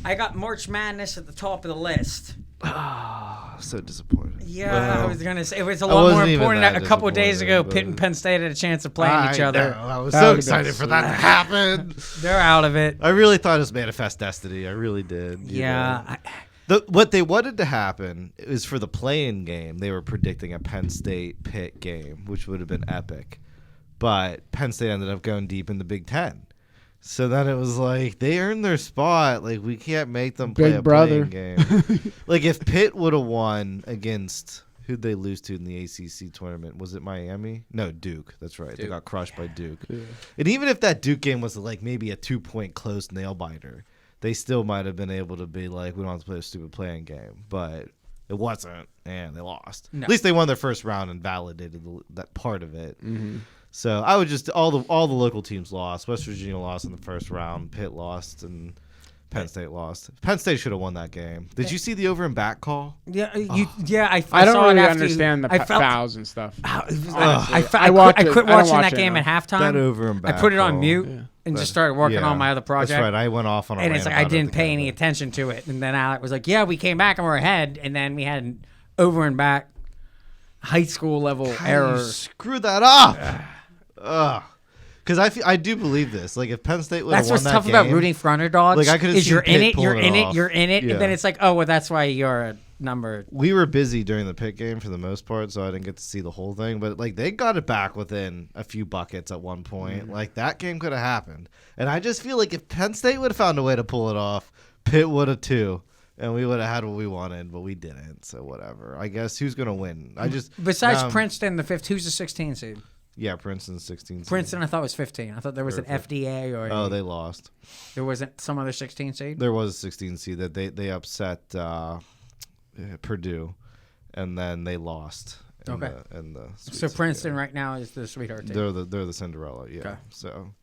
I got March Madness at the top of the list. So disappointed. Yeah, Well, I was gonna say it was a lot more important. that A couple of days ago, disappointed, Pitt and Penn State had a chance of playing each other. I was That so would've been excited for that to sweet. happen. They're out of it. I really thought it was Manifest Destiny. I really did. you know. What they wanted to happen is for the play-in game, they were predicting a Penn State Pitt game, which would have been epic. But Penn State ended up going deep in the Big Ten. So then it was like, they earned their spot. Like, we can't make them play Big a brother. play-in game. Like, if Pitt would have won against, who'd they lose to in the ACC tournament? Was it Miami? No, Duke. That's right. They got crushed by Duke. Yeah. And even if that Duke game was like maybe a 2-point close nail-biter, they still might have been able to be like, we don't have to play a stupid playing game. But it wasn't, and they lost. No. At least they won their first round and validated that part of it. Mm-hmm. So I would just all the local teams lost. West Virginia lost in the first round. Pitt lost, and Penn State lost. Penn State should have won that game. Did you see the over and back call? Yeah, I I don't saw really it after understand the I felt, fouls and stuff. I watched quit it. I don't watching watch that it game now. at halftime. That over and back. I put it on call. mute Yeah. and just started working on my other project. That's right. I went off on a And it's rant like I about it didn't pay any together. attention to it. And then Alec was like, "Yeah, we came back and we're ahead." And then we had an over and back high school level How error. you screw that up. Because I do believe this. Like, if Penn State would have That's won what's that tough game, about rooting for underdogs. Like, I could've is seen you're in Pitt it, you're pulling in it it, off. you're in it, Yeah. and then it's like, oh, well, that's why you're a number. we were busy during the Pitt game for the most part, so I didn't get to see the whole thing. But like, they got it back within a few buckets at one point. Like, that game could have happened. And I just feel like if Penn State would have found a way to pull it off, Pitt would have too. And we would have had what we wanted, but we didn't. So whatever. I guess who's gonna win? Besides now- Princeton, the fifth, who's the 16 seed? Yeah, Princeton 16. seed. Princeton, I thought was 15. I thought there was an Perfect. FDA or Oh, they lost. there wasn't some other 16 seed. There was a 16 seed that they upset Purdue, and then they lost. Okay. In the Sweet So 16 Princeton game. right now is the sweetheart team. They're the Cinderella. Yeah. Okay. So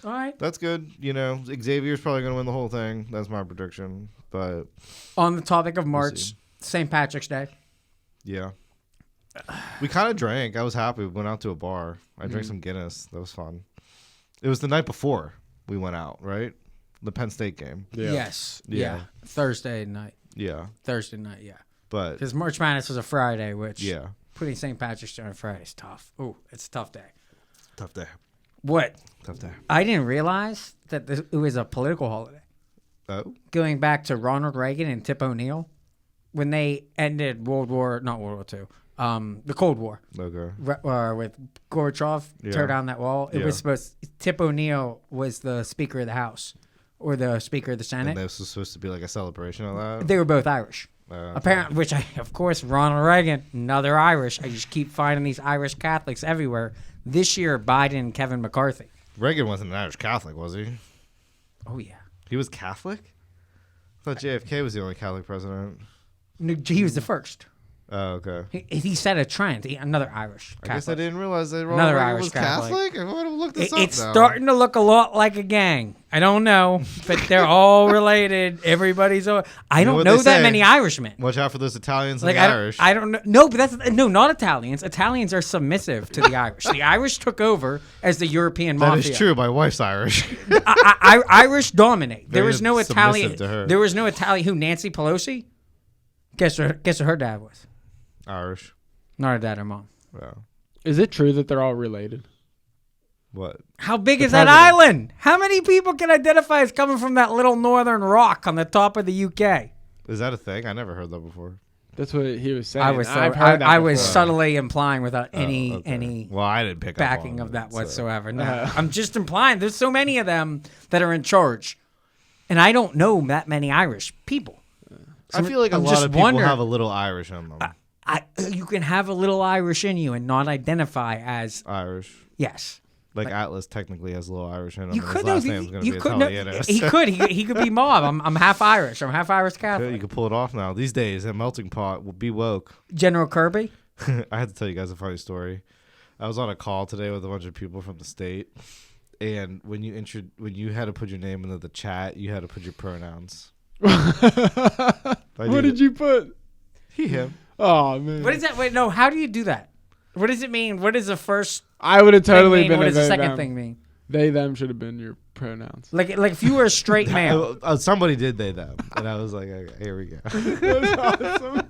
All right. that's good. You know, Xavier's probably gonna win the whole thing. That's my prediction. But On the topic of March, see. St. Patrick's Day. yeah, we kind of drank. I was happy. We went out to a bar. I drank some Guinness. That was fun. It was the night before we went out, right? The Penn State game. Yeah. Yes. Yeah. Yeah. Thursday night. Yeah, Yeah. but Because March Madness was a Friday, which yeah, putting St. Patrick's Day on a Friday is tough. Ooh, it's a tough day. tough day. What? Tough day. I didn't realize that it was a political holiday. Oh, Going back to Ronald Reagan and Tip O'Neill, when they ended not World War II, the Cold War, okay. with Gorbachev, Yeah. tear down that wall. It Yeah. was Tip O'Neill was the Speaker of the House or the Speaker of the And Senate. this was supposed to be like a celebration of that. They were both Irish. Apparently, which of course, Ronald Reagan, another Irish. I just keep finding these Irish Catholics everywhere. This year, Biden and Kevin McCarthy. Reagan wasn't an Irish Catholic, was he? Oh, yeah. He was Catholic? I thought JFK was the only Catholic president. No, he was the first. Oh, okay. He set a trend. Another Irish Catholic. I guess I didn't realize that Ronald Another Reagan Irish was Catholic. Catholic. I would have looked this up It's now. starting to look a lot like a gang. I don't know, but they're all related. Everybody's all. I know don't what know they that say. many Irishmen. Watch out for those Italians and Like the Irish. I don't know. No, but not Italians. Italians are submissive to the Irish. The Irish took over as the European That mafia. is true. My wife's Irish. Irish dominate. There Very was no submissive Italian. to her. There was no Italian. Who? Nancy Pelosi. Guess what her dad was. Irish. Not her dad, her mom. Yeah. Is it true that they're all related? What? How big The is that president. island? How many people can identify as coming from that little northern rock on the top of the UK? Is that a thing? I never heard that before. That's what he was saying. I was I've heard that I was before. subtly implying without any Okay. Well, I didn't pick backing up on of that it, so. whatsoever. No, I'm just implying. There's so many of them that are in charge, and I don't know that many Irish people. I feel like a I'm lot just of people wondering- have a little Irish in them. You can have a little Irish in you and not identify as Irish. yes. Like Atlas technically has a little Irish in him. You and could. his last name's going to You be could. Italiano. He could. He could be mob. I'm half Irish. I'm half Irish You Catholic. could pull it off now. These days, a melting pot will be woke. General Kirby. I had to tell you guys a funny story. I was on a call today with a bunch of people from the state, and when you had to put your name into the chat, you had to put your pronouns. What did you put? He, him. Oh man. What is that? Wait, no. How do you do that? What does it mean? What is the first I would have totally thing mean? been. What does the a second them. thing mean? They, them should have been your pronouns. Like if you were a straight male. Somebody did they them, and I was like, okay, here we go. That's awesome.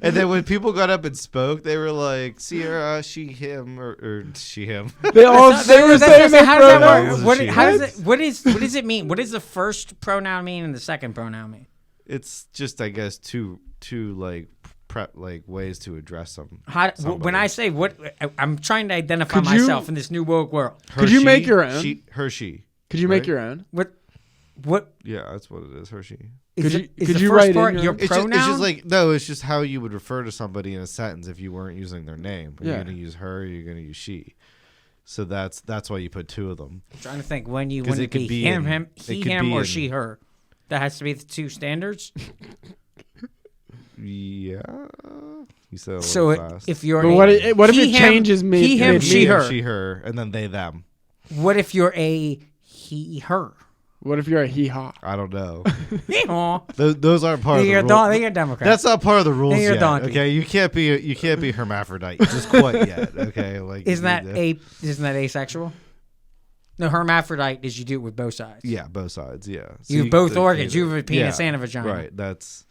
And then when people got up and spoke, they were like, Sierra, she, him, or she, him. They all That's they not- were that's- saying that's- their how does that pronouns. work? She. What does it mean? What does the first pronoun mean and the second pronoun mean? It's just, I guess, two like ways to address them. When I say what, I'm trying to identify Could you- myself in this new woke world. Could you make your own? She. Could you make Right? your own? What Yeah, that's what it is. Her, she. is Could it? you- Is could the you first write in part your- your It's pronoun? just like, no, it's just how you would refer to somebody in a sentence if you weren't using their name. Are you Yeah. going to use her or you're going to use she? So that's why you put two of them. I'm trying to think when you 'Cause when it it could be be him, in- he, it could him, be or in- she, her. That has to be the two standards. Yeah. You said it a So little fast. if you're But a, what if he, it him, changes me? he, him, mid- she, Me, her. she, her, and then they, them. What if you're a he, her? What if you're a hee haw? I don't know. Aw. Those aren't part of the You're rules. a Democrat. That's not part of the rules You're a yet. donkey. Okay, you can't be hermaphrodite just quite yet. Okay, like isn't you need isn't that asexual? No, hermaphrodite is you do it with both sides. Yeah, both sides. Yeah, So You have both like, organs. You know, have a penis yeah, and a vagina. Right. That's.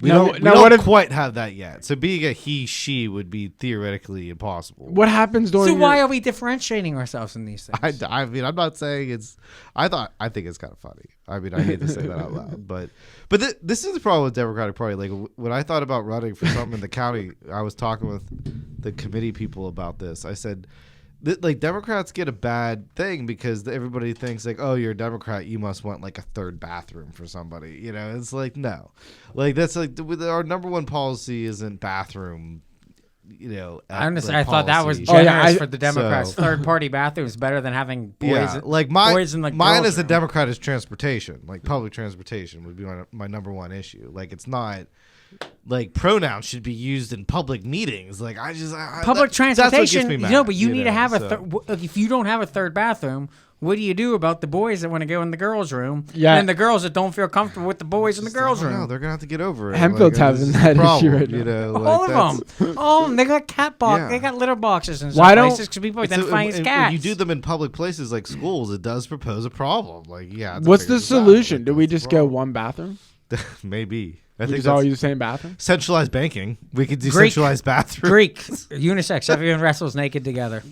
We Now- don't, we now don't what if- quite have that yet. So being a he, she would be theoretically impossible. What happens during? So your- why are we differentiating ourselves in these things? I mean, I'm not saying it's. I think it's kind of funny. I mean, I hate to say that out loud, but this is the problem with Democratic Party. Like when I thought about running for something in the county, I was talking with the committee people about this. I said, like Democrats get a bad thing because everybody thinks like, oh, you're a Democrat, you must want like a third bathroom for somebody. You know, it's like no, like that's like our number one policy isn't bathroom. You know, I understand. I thought that was policy. generous for the Democrats. So- Third party bathrooms better than having boys. Yeah, like mine girls' as a room. Democrat is transportation. Like public transportation would be my number one issue. Like it's not like pronouns should be used in public meetings. Like Public transportation. That's what gets me mad, But you need to have a so. third. If you don't have a third bathroom, what do you do about the boys that want to go in the girls' room? Yeah. And the girls that don't feel comfortable with the boys in the girls' No, room. they're gonna have to get over it. Hempfield's Like, having this is that the issue problem, right you now. know, All like, of them. All of them. They got cat box. Yeah. They got litter boxes and Why stuff don't- places because people It's identify as cats. when you do them in public places like schools, it does propose a problem. Like, yeah. What's the figure this out. solution? Like, Do we that's the just go problem. one bathroom? Maybe. I We think just all that's use the same bathroom. centralized banking. We could do Greek. centralized bathrooms. Greek, unisex. Everyone wrestles naked together.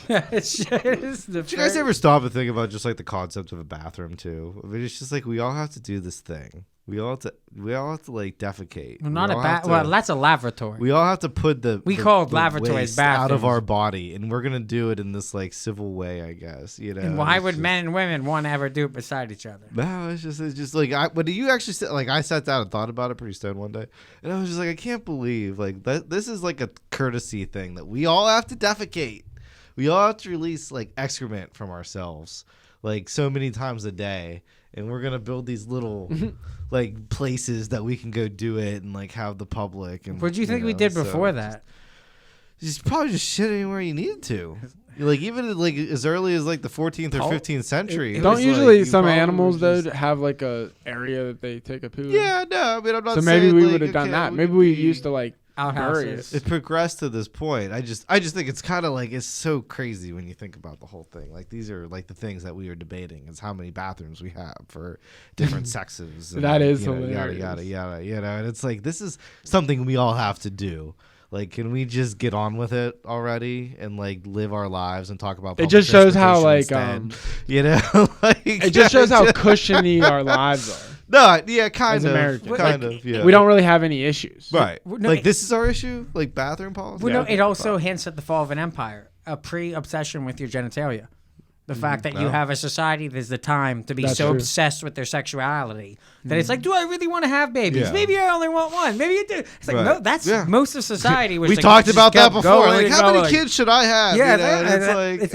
It's just the Did you guys ever stop and think about just like the concept of a bathroom too? I mean, it's just like we all have to do this thing. We all have to like defecate. Well, not We a all have bath. to- Well, that's a lavatory. We all have to put the We the- call the lavatories waste out of bathrooms. our body, and we're gonna do it in this like civil way, I guess. You know. And why It's would just- men and women want to ever do it beside each other? No, it's just like when you actually sit, like I sat down and thought about it pretty stoned one day, and I was just like, I can't believe like that. This is like a courtesy thing that we all have to defecate. We all have to release like excrement from ourselves, like so many times a day, and we're gonna build these little like places that we can go do it and like have the public. And What do you think we know, did so before that? Just probably just shit anywhere you needed to. Like even like as early as like the 14th or Oh, 15th century. it Don't was, usually like, you some probably animals just- though have like a area that they take a poo? in? Yeah, no, I mean I'm not So saying maybe we like, would have done okay, that. we Maybe could we be- used to like bury Outhouses. it. It progressed to this point. I just think it's kind of like it's so crazy when you think about the whole thing. Like these are like the things that we are debating is how many bathrooms we have for different sexes. And, That is you know, hilarious. Yada yada yada. You know, and it's like this is something we all have to do. Like, can we just get on with it already and like live our lives and talk about? It public just shows how like transportation instead? You know, like it just shows how cushiony our lives are. No, yeah, kind As of, Americans. kind Like, of. Yeah, We don't really have any issues. Right. No, Like it- this is our issue, like bathroom policy. Well, no, Yeah. it also hints at the fall of an empire, a pre-obsession with your genitalia. The fact that you Oh. have a society that's the time to be That's so true. obsessed with their sexuality that it's like, do I really want to have babies? Yeah. Maybe I only want one. Maybe you do. It's like, Right. no, that's Yeah. most of society. Was We like, talked just about that kept before. going, Like, and how many going. kids should I have? Yeah, You know, and it's that- like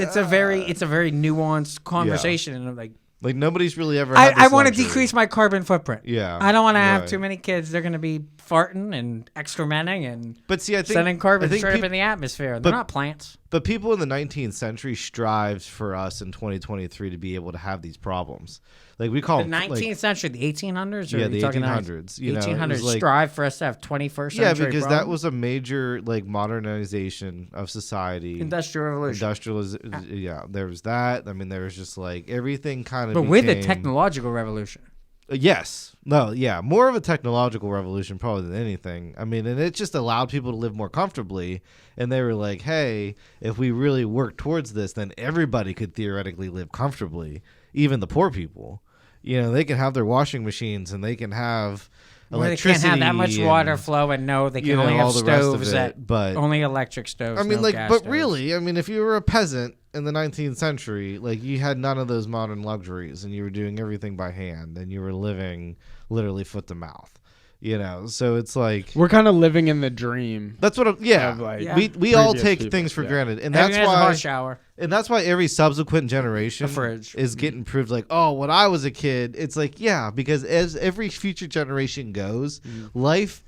it's a very nuanced conversation, and I'm like, nobody's really ever. Had I this want to luxury. decrease my carbon footprint. Yeah, I don't want to have right. too many kids. They're going to be farting and excrementing and but see, I think sending carbon straight up peop- in the atmosphere. They're not plants. But people in the 19th century strived for us in 2023 to be able to have these problems. Like we call The them 19th century, the 1800s, or yeah, are you the talking 1800s. You know, it 1800s was like, strive for us to have 21st yeah, century. because that problems. was a major like modernization of society. Industrial Revolution. Yeah, there was that. I mean, there was just like everything kind of. But with the technological revolution. Yes. No, yeah. More of a technological revolution probably than anything. I mean, and it just allowed people to live more comfortably. And they were like, hey, if we really work towards this, then everybody could theoretically live comfortably, even the poor people. You know, they can have their washing machines and they can have electricity. They can't have that much water flow, and no, they can only have stoves but only electric stoves. I mean, no like, gas but stoves. really, I mean, if you were a peasant in the 19th century, like you had none of those modern luxuries, and you were doing everything by hand, and you were living literally foot to mouth. You know, so it's like we're kind of living in the dream. That's what. We all take things for granted, and that's Everyone has a why. hot shower. And that's why every subsequent generation fridge. is getting proved like, oh, when I was a kid, it's like, yeah, because as every future generation goes, life,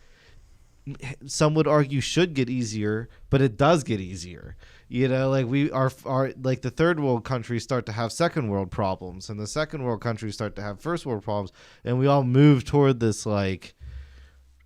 some would argue, should get easier, but it does get easier. You know, like we are like the third world countries start to have second world problems, and the second world countries start to have first world problems, and we all move toward this like,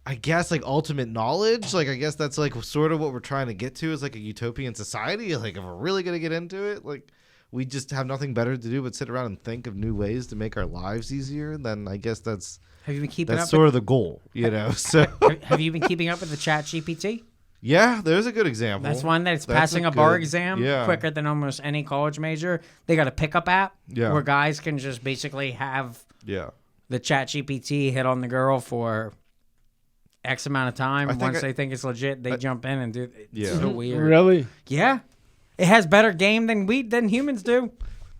I guess like ultimate knowledge. Like I guess that's like sort of what we're trying to get to is like a utopian society. Like if we're really gonna get into it, like we just have nothing better to do but sit around and think of new ways to make our lives easier. Then I guess that's have you been keeping that's up sort of the goal, you know. So have you been keeping up with the Chat GPT? Yeah, there's a good example. That's one that's passing a bar exam quicker than almost any college major. They got a pickup app where guys can just basically have the Chat GPT hit on the girl for X amount of time. Once they think it's legit, they jump in and do it. It's so weird. Really? Yeah. It has better game than humans do.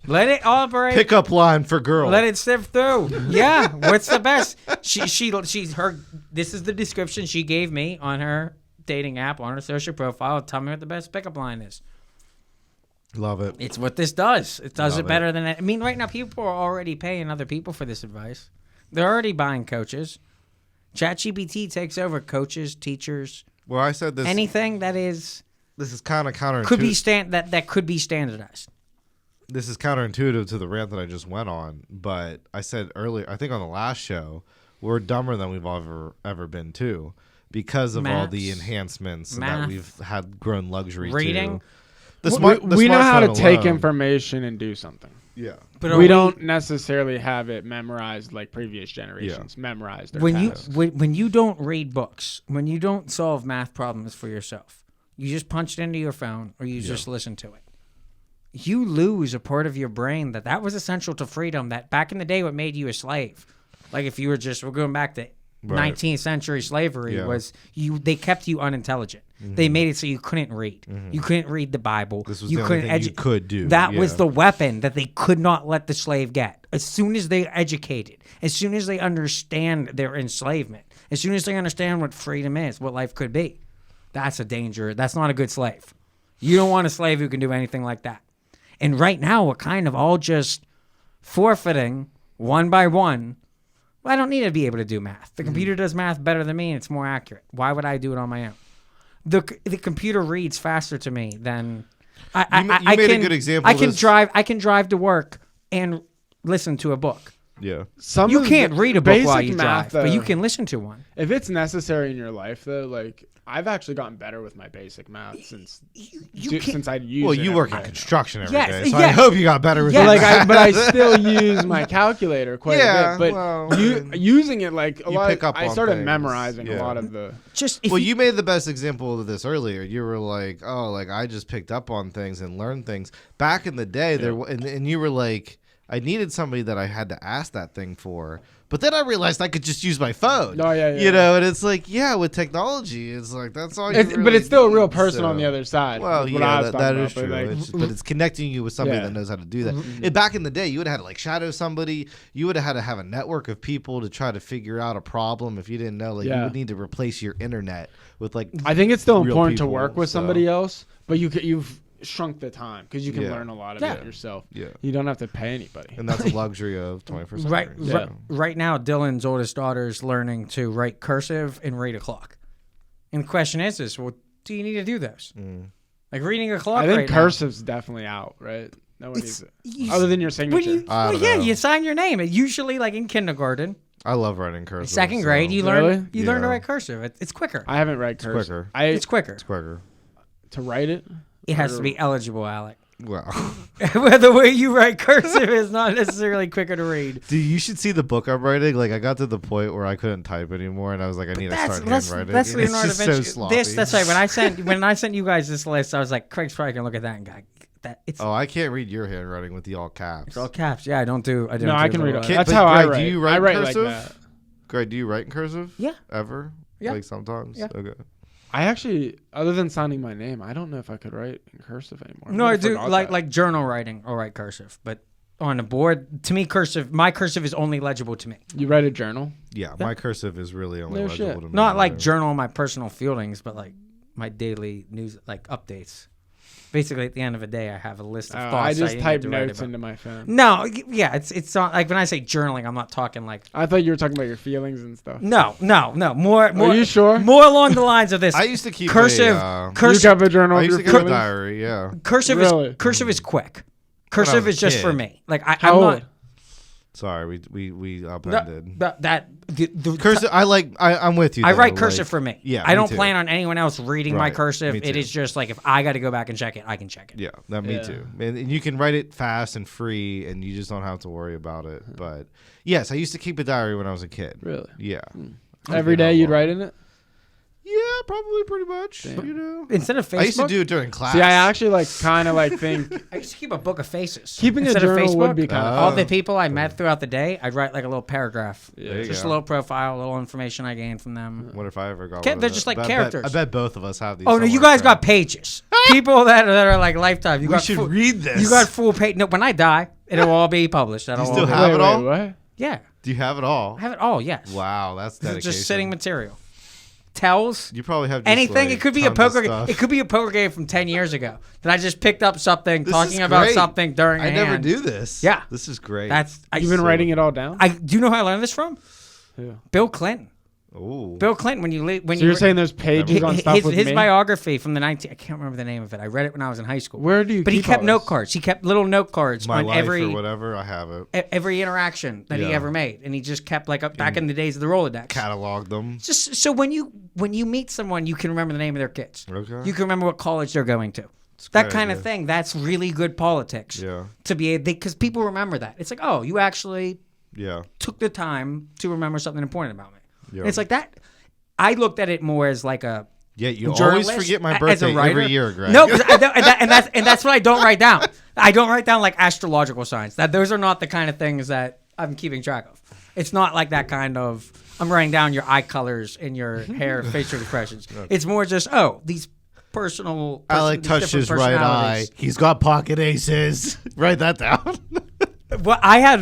Let it operate. Pickup line for girl. Let it sift through. Yeah. What's the best? She's her. This is the description she gave me on her dating app, on her social profile. Tell me what the best pickup line is. Love it. It's what this does. It does it better than it. I mean, right now people are already paying other people for this advice. They're already buying coaches. ChatGPT takes over coaches, teachers. Well, I said this. Anything that is. This is kind of counterintuitive. Could be that could be standardized. This is counterintuitive to the rant that I just went on, but I said earlier, I think on the last show, we're dumber than we've ever been too, because of all the enhancements that we've had grown luxury reading. To. We know how to take information and do something. Yeah. But we don't necessarily have it memorized like previous generations memorized. When you don't read books, when you don't solve math problems for yourself, you just punch it into your phone or you just listen to it. You lose a part of your brain that was essential to freedom. That back in the day, what made you a slave, like if you were we're going back to 19th century slavery, was they kept you unintelligent. Mm-hmm. They made it so you couldn't read. Mm-hmm. You couldn't read the Bible. This was the only thing you could do. That was the weapon that they could not let the slave get. As soon as they educated, as soon as they understand their enslavement, as soon as they understand what freedom is, what life could be, that's a danger. That's not a good slave. You don't want a slave who can do anything like that. And right now, we're kind of all just forfeiting one by one. Well, I don't need to be able to do math. The computer does math better than me, and it's more accurate. Why would I do it on my own? The computer reads faster to me than I made can. A good example. I can drive to work and listen to a book. Yeah. You can't read a book while you drive, but you can listen to one. If it's necessary in your life, though, like I've actually gotten better with my basic math since I use. Well, it you work in construction every day, so yeah. I hope you got better with Yeah. it. But I still use my calculator quite a bit. But using it like a lot, I started memorizing a lot of the. You made the best example of this earlier. You were like, "Oh, like I just picked up on things and learned things." Back in the day, and you were like, I needed somebody that I had to ask that thing for. But then I realized I could just use my phone. Oh, yeah. You know, and it's like, with technology, it's like, that's all you really But it's still a real need, person on the other side. Well, that is true. But it's connecting you with somebody that knows how to do that. Mm-hmm. And back in the day, you would have had to, like, shadow somebody. You would have had to have a network of people to try to figure out a problem. If you didn't know, like, you would need to replace your internet with, like, I think it's still important to work with somebody else. But shrunk the time because you can learn a lot of it yourself. Yeah. You don't have to pay anybody. And that's a luxury of 21st century. Right now, Dylan's oldest daughter is learning to write cursive and read a clock. And the question is, well, do you need to do those? Like reading a clock. I think cursive's definitely out, right? No one needs it. Other than your signature. You sign your name. Usually, like in kindergarten. I love writing cursive. Second grade, you learn to write cursive. It's quicker. I haven't read cursive. It's quicker. It's quicker. To write it? It has to be eligible, Alec. Well, the way you write cursive is not necessarily quicker to read. Dude, you should see the book I'm writing. Like, I got to the point where I couldn't type anymore, and I was like, I need to start handwriting. That's Leonardo da Vinci. So sloppy. That's right. When I sent you guys this list, I was like, Craig's probably gonna look at that and go, that it's. Oh, I can't read your handwriting with the all caps. It's all caps. Yeah, I don't do. No, I can read it. That's how I write. Do you write in cursive? Like that. Greg, do you write in cursive? Yeah. Ever? Yeah. Like sometimes? Yeah. Okay. I actually, other than signing my name, I don't know if I could write in cursive anymore. No, I do like journal writing. I'll write cursive, but on a board, to me, my cursive is only legible to me. You write a journal? Yeah, my cursive is really only legible to me. Not like journal my personal feelings, but like my daily news, like updates. Basically, at the end of the day, I have a list of thoughts. I just type notes into my phone. No, yeah, it's not like when I say journaling, I'm not talking like. I thought you were talking about your feelings and stuff. No. More. Are you sure? More along the lines of this. I used to keep cursive. You kept a journal. I used to keep a diary. Yeah. Cursive is quick. Cursive is just for me. Like I'm not. Sorry, we upended. The cursive. I'm with you. I write cursive for me. Yeah, I don't plan on anyone else reading my cursive. It is just like if I got to go back and check it, I can check it. Yeah, me too. And you can write it fast and free, and you just don't have to worry about it. But yes, I used to keep a diary when I was a kid. Really? Yeah. Every day you'd write in it? Yeah, probably pretty much. You know, instead of Facebook, I used to do it during class. See, I actually think I used to keep a book of faces. Keeping a journal would be kind of all the people I met throughout the day. I'd write like a little paragraph, just a little profile, a little information I gained from them. What if I ever got? They're just like characters. I bet both of us have these. Oh no, you guys got pages. People that are like lifetime. We should read this. You got full page. No, when I die, it'll all be published. Do you still have it all? What? Yeah. Do you have it all? I have it all. Yes. Wow, that's dedication. It's just sitting material. Tells you probably have anything. It could be a poker game. It could be a poker game from 10 years ago that I just picked up something talking about something during. I never do this. Yeah, this is great. You've been writing it all down. Do you know how I learned this from? Yeah. Bill Clinton. Ooh. Bill Clinton. You're saying there's pages on stuff with his biography from the I can't remember the name of it. I read it when I was in high school. Where do you? But he kept note cards. He kept little note cards on every or whatever. I have it. Every interaction that he ever made, and he just kept back in the days of the Rolodex. Cataloged them. Just so when you meet someone, you can remember the name of their kids. Okay. You can remember what college they're going to. That kind of thing. That's really good politics. Yeah. To be because people remember that. It's like, oh, you actually took the time to remember something important about me. Yeah. And it's like that. I looked at it more as like a you always forget my birthday every year, Greg. No, and that's what I don't write down. I don't write down like astrological signs. Those are not the kind of things that I'm keeping track of. It's not like that kind of. I'm writing down your eye colors and your hair, facial expressions. It's more just these personal. Alec touched his right eye. He's got pocket aces. Write that down. Well,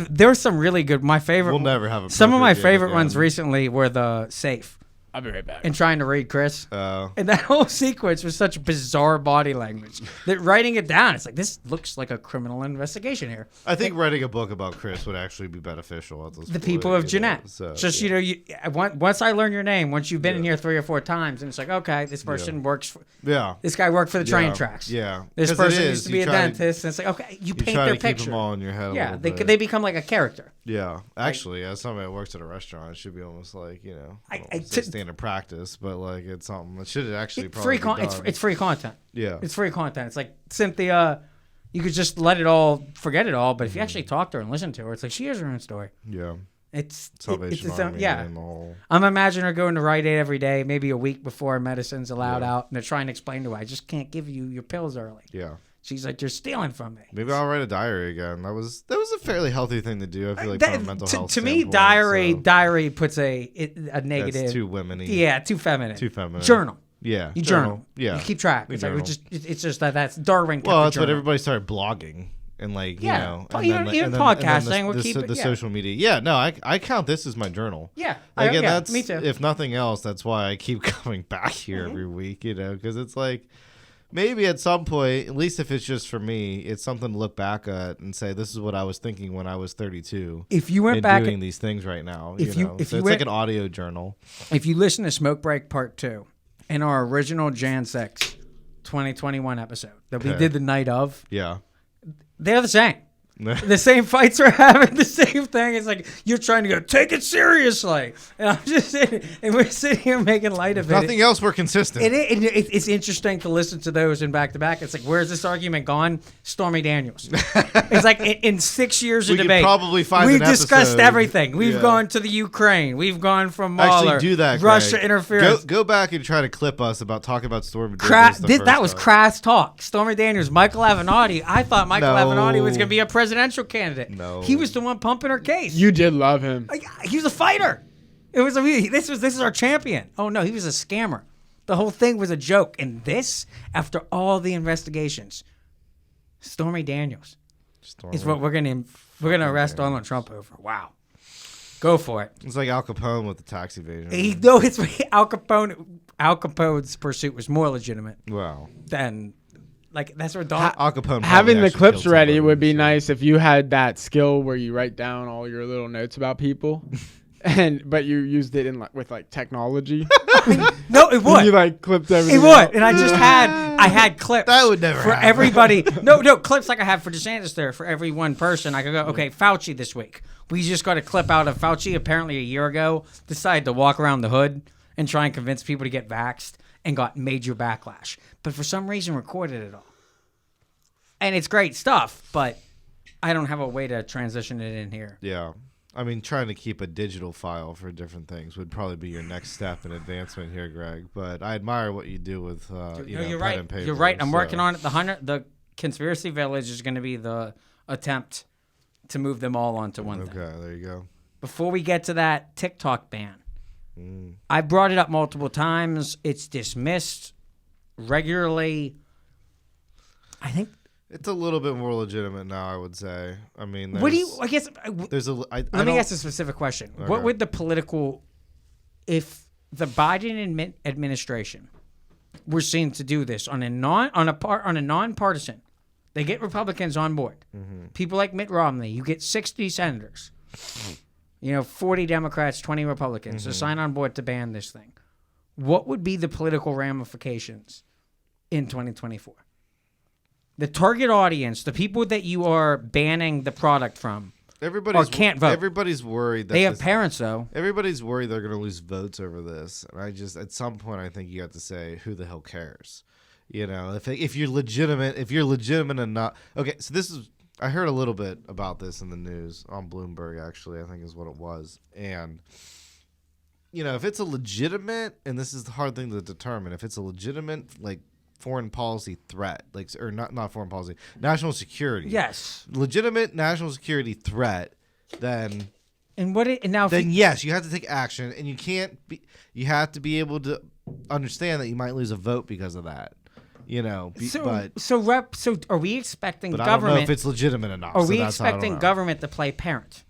there was some really good. My favorite. We'll never have a. Some of my favorite ones recently were the safe. I'll be right back. And trying to read Chris. And that whole sequence was such bizarre body language that writing it down, it's like, this looks like a criminal investigation here. I think writing a book about Chris would actually be beneficial at this point. The people of Jeanette. Once I learn your name, once you've been in here 3 or 4 times, and it's like, okay, this person works for... This guy worked for the train tracks. Yeah. This person used to be a dentist. And it's like, okay, you paint their picture. Keep them all in your head a little bit. They become like a character. Yeah. Actually, as somebody that works at a restaurant, it should be almost like, standard practice, but like it's something that should actually probably be done. It's free content. Yeah. It's free content. It's like Cynthia, you could just forget it all, but if you actually talk to her and listen to her, it's like she has her own story. Yeah. It's Salvation Army. I'm imagining her going to Rite Aid every day, maybe a week before medicine's allowed out, and they're trying to explain to her, I just can't give you your pills early. Yeah. She's like, you're stealing from me. Maybe I'll write a diary again. That was a fairly healthy thing to do. I feel like from a mental health to me, diary puts a negative. That's too women-y. Yeah, too feminine. Too feminine. Journal. Yeah, you journal. Yeah, you keep track. It's just that's Darwin. Well, that's what everybody started blogging and even podcasting. We'll keep it. The social media. Yeah, no, I count this as my journal. Yeah, that's me too. If nothing else, that's why I keep coming back here every week. Because it's like. maybe at some point, at least if it's just for me, it's something to look back at and say, this is what I was thinking when I was 32. If you went back doing these things right now, if you it's like an audio journal. If you listen to Smoke Break Part 2 in our original Jan 6, 2021 episode that we did the night of, they're the same. The same fights are having, the same thing. It's like you're trying to go take it seriously, and I'm just sitting, and we're sitting here making light of it. Nothing else. We're consistent. It's interesting to listen to those in back to back. It's like, where's this argument gone? Stormy Daniels. It's like in 6 years of debate, probably find we've discussed everything. We've gone to the Ukraine. We've gone from Mahler. Actually, do that. Russia Greg. interference. Go back and try to clip us about talking about Stormy Daniels. That was crass talk. Stormy Daniels, Michael Avenatti. I thought Michael Avenatti was going to be a presidential candidate. No, he was the one pumping her case. You did love him. He was a fighter. This is our champion. Oh no, he was a scammer. The whole thing was a joke. And this, after all the investigations, Stormy Daniels is what we're gonna arrest Donald Trump over. Wow, go for it. It's like Al Capone with the tax evasion. It's Al Capone. Al Capone's pursuit was more legitimate. Wow. Than. Like that's where Al Capone having the clips ready would be nice if you had that skill where you write down all your little notes about people, but you used it with technology. No, it would. You clipped everything. It would, and I had clips. That would never for happen. Everybody. No clips like I have for Desantis there for every one person. I could go, okay, Fauci this week. We just got a clip out of Fauci. Apparently a year ago, decided to walk around the hood and try and convince people to get vaxxed. And got major backlash, but for some reason recorded it all. And it's great stuff, but I don't have a way to transition it in here. Yeah. I mean, trying to keep a digital file for different things would probably be your next step in advancement here, Greg. But I admire what you do with you're pen and paper. You're right. I'm working on it. The Conspiracy Village is going to be the attempt to move them all onto one thing. Okay, there you go. Before we get to that TikTok ban, I brought it up multiple times. It's dismissed regularly. I think it's a little bit more legitimate now, I would say. I mean, what do you? I guess there's a. Let me ask a specific question. Okay. What would the political, if the Biden administration were seen to do this on a nonpartisan, they get Republicans on board. Mm-hmm. People like Mitt Romney, you get 60 senators. 40 Democrats, 20 Republicans to sign on board to ban this thing. What would be the political ramifications in 2024? The target audience, the people that you are banning the product from, can't vote. Everybody's worried. They have parents, though. Everybody's worried they're going to lose votes over this. And at some point, I think you have to say, who the hell cares? If you're legitimate, and not. Okay, so this is. I heard a little bit about this in the news on Bloomberg, actually, I think is what it was. And, if it's a legitimate, and this is the hard thing to determine, if it's a legitimate, foreign policy threat, or not foreign policy, national security. Yes. Legitimate national security threat, then. Then yes, you have to take action, and you have to be able to understand that you might lose a vote because of that. So are we expecting government? I don't know if it's legitimate enough. Are we expecting government to play parent,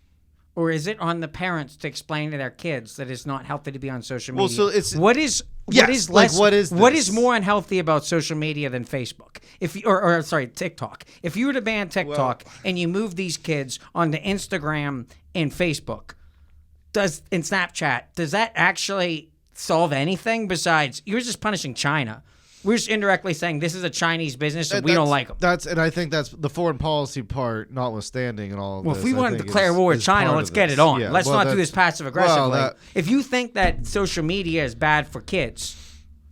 or is it on the parents to explain to their kids that it's not healthy to be on social media? Well, so it's what is more unhealthy about social media than Facebook? TikTok. If you were to ban TikTok and you move these kids onto Instagram and Facebook, and Snapchat, does that actually solve anything besides you're just punishing China? We're just indirectly saying this is a Chinese business and we don't like them. And I think that's the foreign policy part, notwithstanding and all of this. Well, if we want to declare war with China, let's get it on. Yeah, let's not do this passive aggressively. If you think that social media is bad for kids,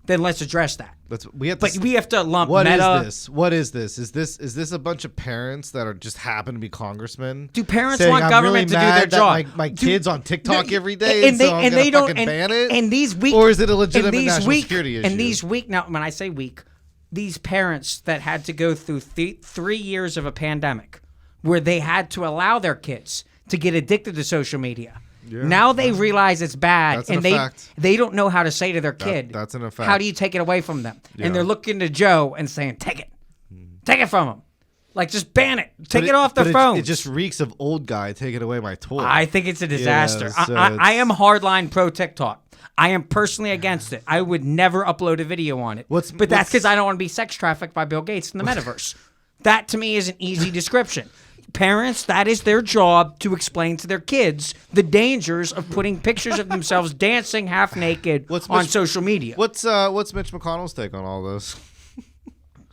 then let's address that. We have to lump Meta. What is this? Is this a bunch of parents that are just happen to be congressmen? Do parents want government to do their job? My kids on TikTok every day, and they don't ban it. And these weak, or is it a legitimate national security issue? And these weak. Now, when I say weak, these parents that had to go through 3 years of a pandemic, where they had to allow their kids to get addicted to social media. Yeah. Now they realize it's bad, and they don't know how to say to their kid, that's an effect. How do you take it away from them? Yeah. And they're looking to Joe and saying, take it from them. Like, just ban it. Take it off their phones. It just reeks of old guy taking away my toy. I think it's a disaster. So I am hardline pro TikTok. I am personally against it. I would never upload a video on it. But that's because I don't want to be sex trafficked by Bill Gates in the metaverse. That, to me, is an easy description. Parents, that is their job to explain to their kids the dangers of putting pictures of themselves dancing half naked on social media. What's Mitch McConnell's take on all this?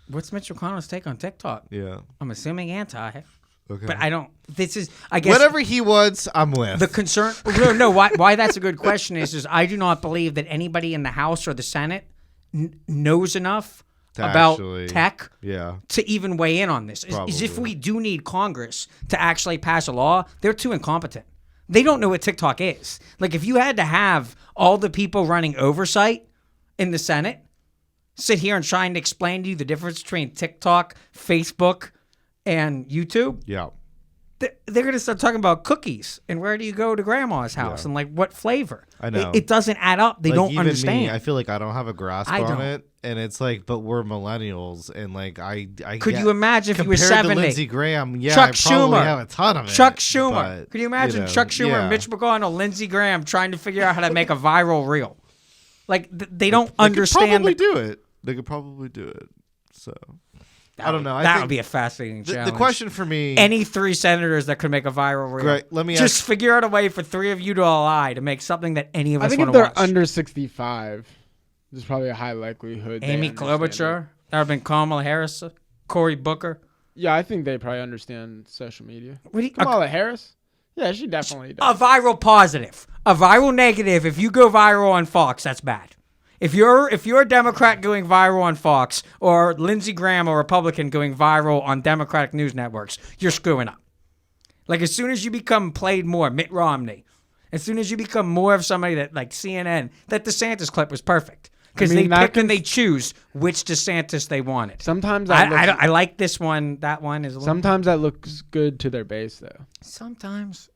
What's Mitch McConnell's take on TikTok? Yeah. I'm assuming anti. Okay. But I don't. This is, I guess. Whatever he wants, I'm with. The concern. No. Why that's a good question is I do not believe that anybody in the House or the Senate knows enough about tech to even weigh in on this. Is if we do need Congress to actually pass a law, they're too incompetent. They don't know what TikTok is. Like, if you had to have all the people running oversight in the Senate sit here and try and explain to you the difference between TikTok, Facebook, and YouTube, they're going to start talking about cookies and where do you go to grandma's house and like what flavor. I know. It doesn't add up. They don't even understand. Me, I feel like I don't have a grasp on it. And it's like, but we're millennials, and like I could you imagine if you were 70? To Lindsey Graham, Chuck I probably Schumer, have a ton of it. Chuck Schumer. But, could you imagine Chuck Schumer, Mitch McConnell, Lindsey Graham trying to figure out how to make a viral reel? Like they don't understand. They could probably do it. So I don't know. That would be a fascinating challenge. The question for me: any 3 senators that could make a viral reel. Great. Let me just figure out a way for 3 of you to lie to make something that any of us want to watch. I think if they're under 65, there's probably a high likelihood. Amy Klobuchar. That would have been Kamala Harris, Cory Booker. Yeah, I think they probably understand social media. Kamala Harris? Yeah, she definitely does. A viral positive. A viral negative. If you go viral on Fox, that's bad. If you're a Democrat going viral on Fox or Lindsey Graham, a Republican, going viral on Democratic news networks, you're screwing up. Like, as soon as you become played more, Mitt Romney, as soon as you become more of somebody that, like CNN, that DeSantis clip was perfect. Because they pick and they choose which DeSantis they wanted. Sometimes I like this one. That one is a little. Sometimes that looks good to their base, though. Sometimes.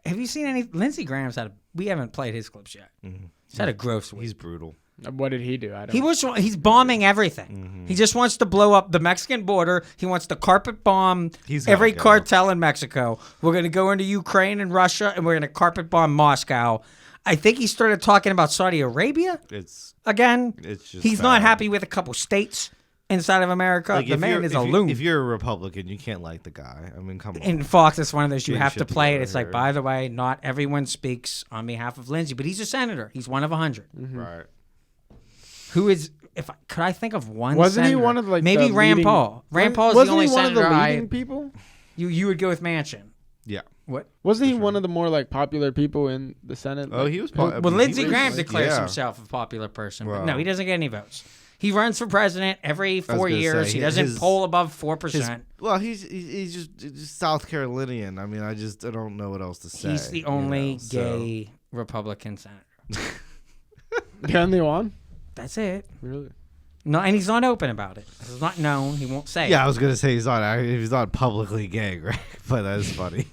Have you seen any? Lindsey Graham's had we haven't played his clips yet. Mm-hmm. He's had a gross week. He's brutal. What did he do? He's bombing everything. Mm-hmm. He just wants to blow up the Mexican border. He wants to carpet bomb every cartel in Mexico. We're going to go into Ukraine and Russia, and we're going to carpet bomb Moscow. I think he started talking about Saudi Arabia. It's just he's not happy with a couple states inside of America. Like, the man is a loon. If you're a Republican, you can't like the guy. I mean, come on. In Fox, it's one of those you have to play it. It's like, by the way, not everyone speaks on behalf of Lindsey, but he's a senator. He's one of 100. Mm-hmm. Right. Who is? Could I think of one? Wasn't senator? he one of maybe Rand Paul? Rand Paul is the only senator. Wasn't he one of the leading people? You would go with Manchin. Yeah. What? Wasn't he one of the more like popular people in the Senate? Oh, he was. Well, Lindsey Graham declares himself a popular person, but no, he doesn't get any votes. He runs for president every 4 years. He doesn't poll above 4%. Well, he's just South Carolinian. I mean, I don't know what else to say. He's the only gay Republican senator. The only one? That's it. Really? No, and he's not open about it. It's not known. He won't say. Yeah, I was gonna say he's not publicly gay, right? But that is funny.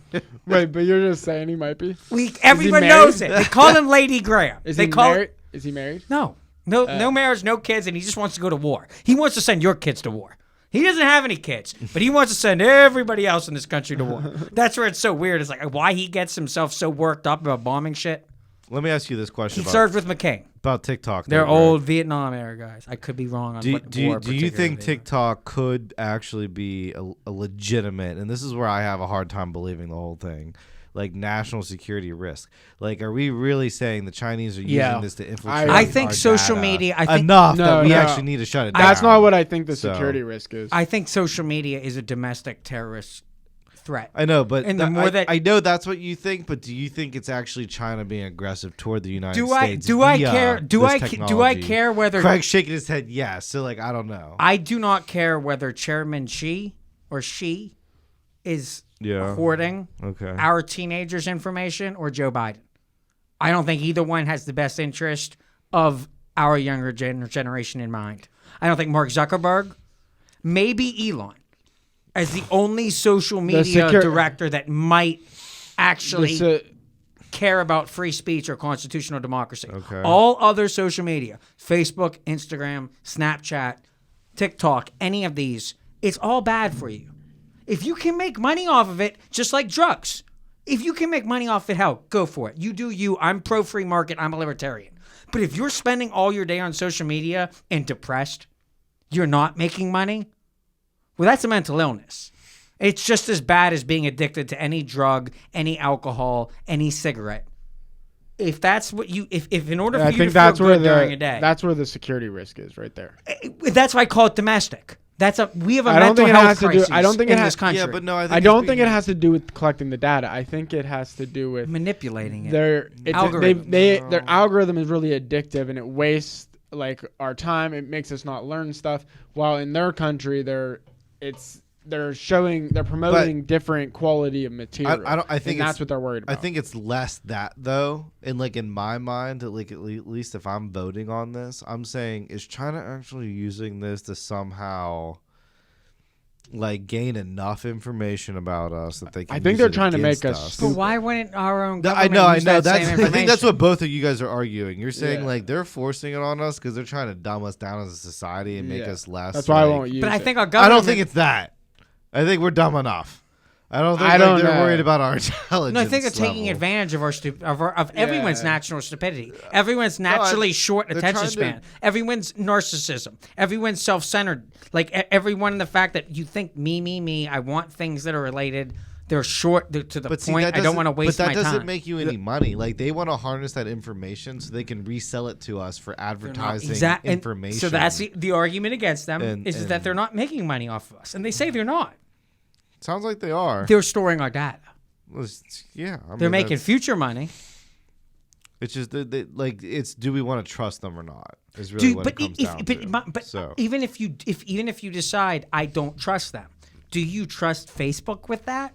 Wait, but you're just saying he might be. Everyone knows it. They call him Lady Graham. Is he married? Is he married? No marriage, no kids, and he just wants to go to war. He wants to send your kids to war. He doesn't have any kids, but he wants to send everybody else in this country to war. That's where it's so weird. It's like why he gets himself so worked up about bombing shit. Let me ask you this question. He served with McCain. About TikTok. They're old Vietnam era guys. I could be wrong on what war. Do you think TikTok could actually be a legitimate, and this is where I have a hard time believing the whole thing, like national security risk? Like, are we really saying the Chinese are using this to infiltrate I think social media. That we actually need to shut it down. That's not what I think the security risk is. I think social media is a domestic terrorist threat. I know, but I know that's what you think. But do you think it's actually China being aggressive toward the United States? Do I care? Do I care whether Craig's shaking his head? Yes. So like, I don't know. I do not care whether Chairman Xi or she is hoarding our teenagers' information or Joe Biden. I don't think either one has the best interest of our younger generation in mind. I don't think Mark Zuckerberg, maybe Elon, as the only social media director that might actually care about free speech or constitutional democracy. Okay. All other social media, Facebook, Instagram, Snapchat, TikTok, any of these, it's all bad for you. If you can make money off of it, just like drugs, if you can make money off it, hell, go for it. You do you. I'm pro free market. I'm a libertarian. But if you're spending all your day on social media and depressed, you're not making money, well, that's a mental illness. It's just as bad as being addicted to any drug, any alcohol, any cigarette. If that's what you, if in order for you to feel good during a day, that's where the security risk is, right there. That's why I call it domestic. We have a mental health crisis. I don't think it has. Country. Yeah, but no, I don't think it has to do with collecting the data. I think it has to do with manipulating it. Their algorithm is really addictive, and it wastes like our time. It makes us not learn stuff. While in their country, they're promoting different quality of material. I think that's what they're worried about. I think it's less that though, and like in my mind, like at least if I'm voting on this, I'm saying, is China actually using this to somehow like gain enough information about us that they can? I think they're trying to make us. But why wouldn't our own government? I know. That same I think that's what both of you guys are arguing. You're saying like they're forcing it on us because they're trying to dumb us down as a society and make us less. That's why I won't use it. But I think our government. I don't think it's that. I think we're dumb enough. I don't think they're worried about our intelligence. No, I think they're taking advantage of of everyone's natural stupidity. Everyone's naturally short attention span. Everyone's narcissism. Everyone's self-centered. Like everyone in the fact that you think me. I want things that are related. They're short to the point. I don't want to waste my time. But that doesn't make you any money. Like they want to harness that information so they can resell it to us for advertising information. So that's the argument against them is that they're not making money off of us, and they say they're not. Sounds like they are. They're storing our data. Well, yeah, they're making future money. It's just it's do we want to trust them or not? Is really what it comes down to. But even if you decide I don't trust them, do you trust Facebook with that?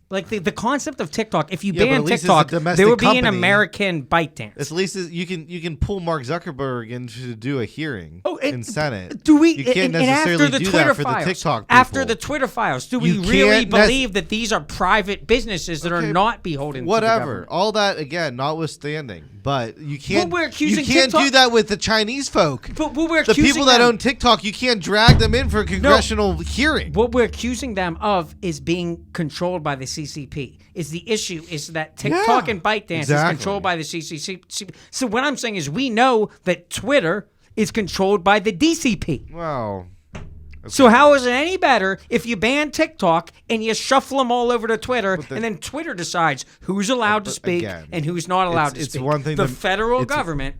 Like the concept of TikTok, if you ban TikTok, there will be an American ByteDance. At least you can pull Mark Zuckerberg in to do a hearing in Senate. Do we? You can't necessarily do that for the TikTok people. After the Twitter files, do we really believe that these are private businesses that are not beholden to the government? All that again, notwithstanding, but you can't. We're accusing you can't TikTok, do that with the Chinese folk. But we're the people that own TikTok, you can't drag them in for a congressional hearing. What we're accusing them of is being controlled by the CCP. Is the issue is that TikTok and ByteDance is controlled by the CCP. So what I'm saying is we know that Twitter is controlled by the DCP. Wow. Okay. So how is it any better if you ban TikTok and you shuffle them all over to Twitter, and then Twitter decides who's allowed to speak and who's not allowed to speak? One thing the federal government.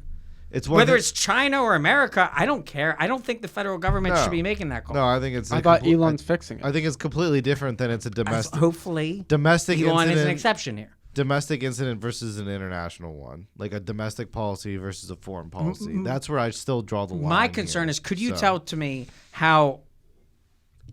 Whether it's China or America, I don't care. I don't think the federal government should be making that call. No, I think it's. I thought Elon's fixing it. I think it's completely different than it's a domestic. Hopefully, domestic Elon incident, is an exception here. Domestic incident versus an international one, like a domestic policy versus a foreign policy. That's where I still draw the line. My concern is, could you tell to me how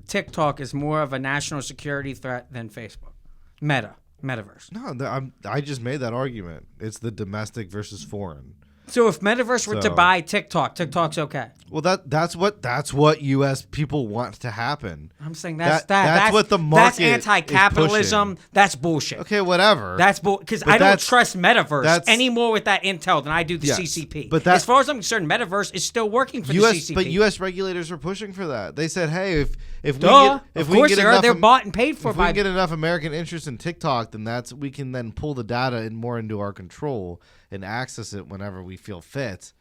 TikTok is more of a national security threat than Facebook, Metaverse? No, I just made that argument. It's the domestic versus foreign. So if Metaverse were to buy TikTok, TikTok's okay. Well, that's what U.S. people want to happen. I'm saying that's what the market. That's anti-capitalism. That's bullshit. Okay, whatever. That's because I don't trust Metaverse anymore with that intel than I do the CCP. But as far as I'm concerned, Metaverse is still working for the CCP. But U.S. regulators are pushing for that. They said, hey, if they're bought and paid for. If we can get enough American interest in TikTok, then we can then pull the data more into our control and access it whenever we feel fit.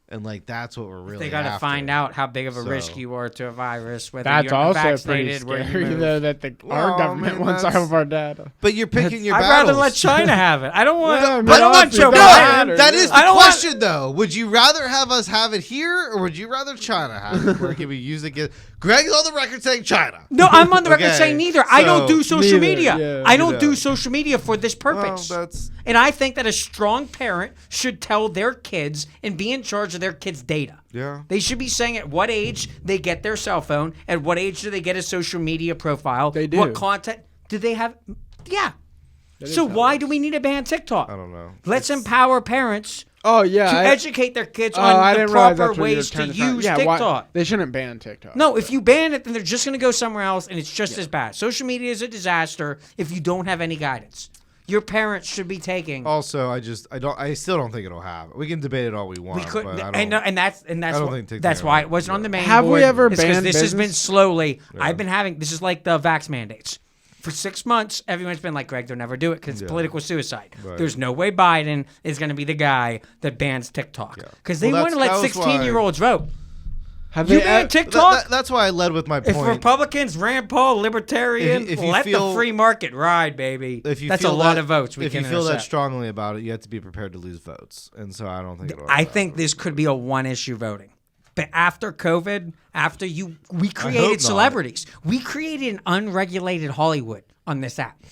And that's what we're really They got to find out how big of a risk you are to a virus. Whether that's you're also vaccinated, pretty scary, though, that our government wants all of our data. But you're picking your I'd battles. rather let China have it. I don't want. That is the question, though. Would you rather have us have it here, or would you rather China have it? Where can we use it? Greg's on the record saying China. No, I'm on the record saying neither. I don't do social media. Yeah, I don't do social media for this purpose. Well, and I think that a strong parent should tell their kids and be in charge of their kids' data. Yeah. They should be saying at what age they get their cell phone, at what age do they get a social media profile, they do. What content do they have? Yeah. So why do we need to ban TikTok? I don't know. Let's empower parents to educate their kids on the proper ways to use TikTok. They shouldn't ban TikTok. No, if you ban it, then they're just going to go somewhere else, and it's just as bad. Social media is a disaster if you don't have any guidance. your parents should be taking. Also, I still don't think it'll happen. We can debate it all we want. We could, but I know, and that's why it wasn't on the main Have board. we ever It's 'cause banned this has been business? slowly. I've been having. This is like the vax mandates. For 6 months, everyone's been like, Greg, they'll never do it because it's political suicide. Right. There's no way Biden is going to be the guy that bans TikTok because they Well, want to let that was 16-year-olds vote. Have You they ban TikTok? That's why I led with my point. If Republicans, Rand Paul, Libertarian, If you let feel- the free market ride, baby. If you That's feel a lot that- of votes. If you feel that strongly about it, you have to be prepared to lose votes, and so I don't think it'll. I think this could be a one-issue voting. But after COVID, we hope created not. celebrities. We created an unregulated Hollywood on this app.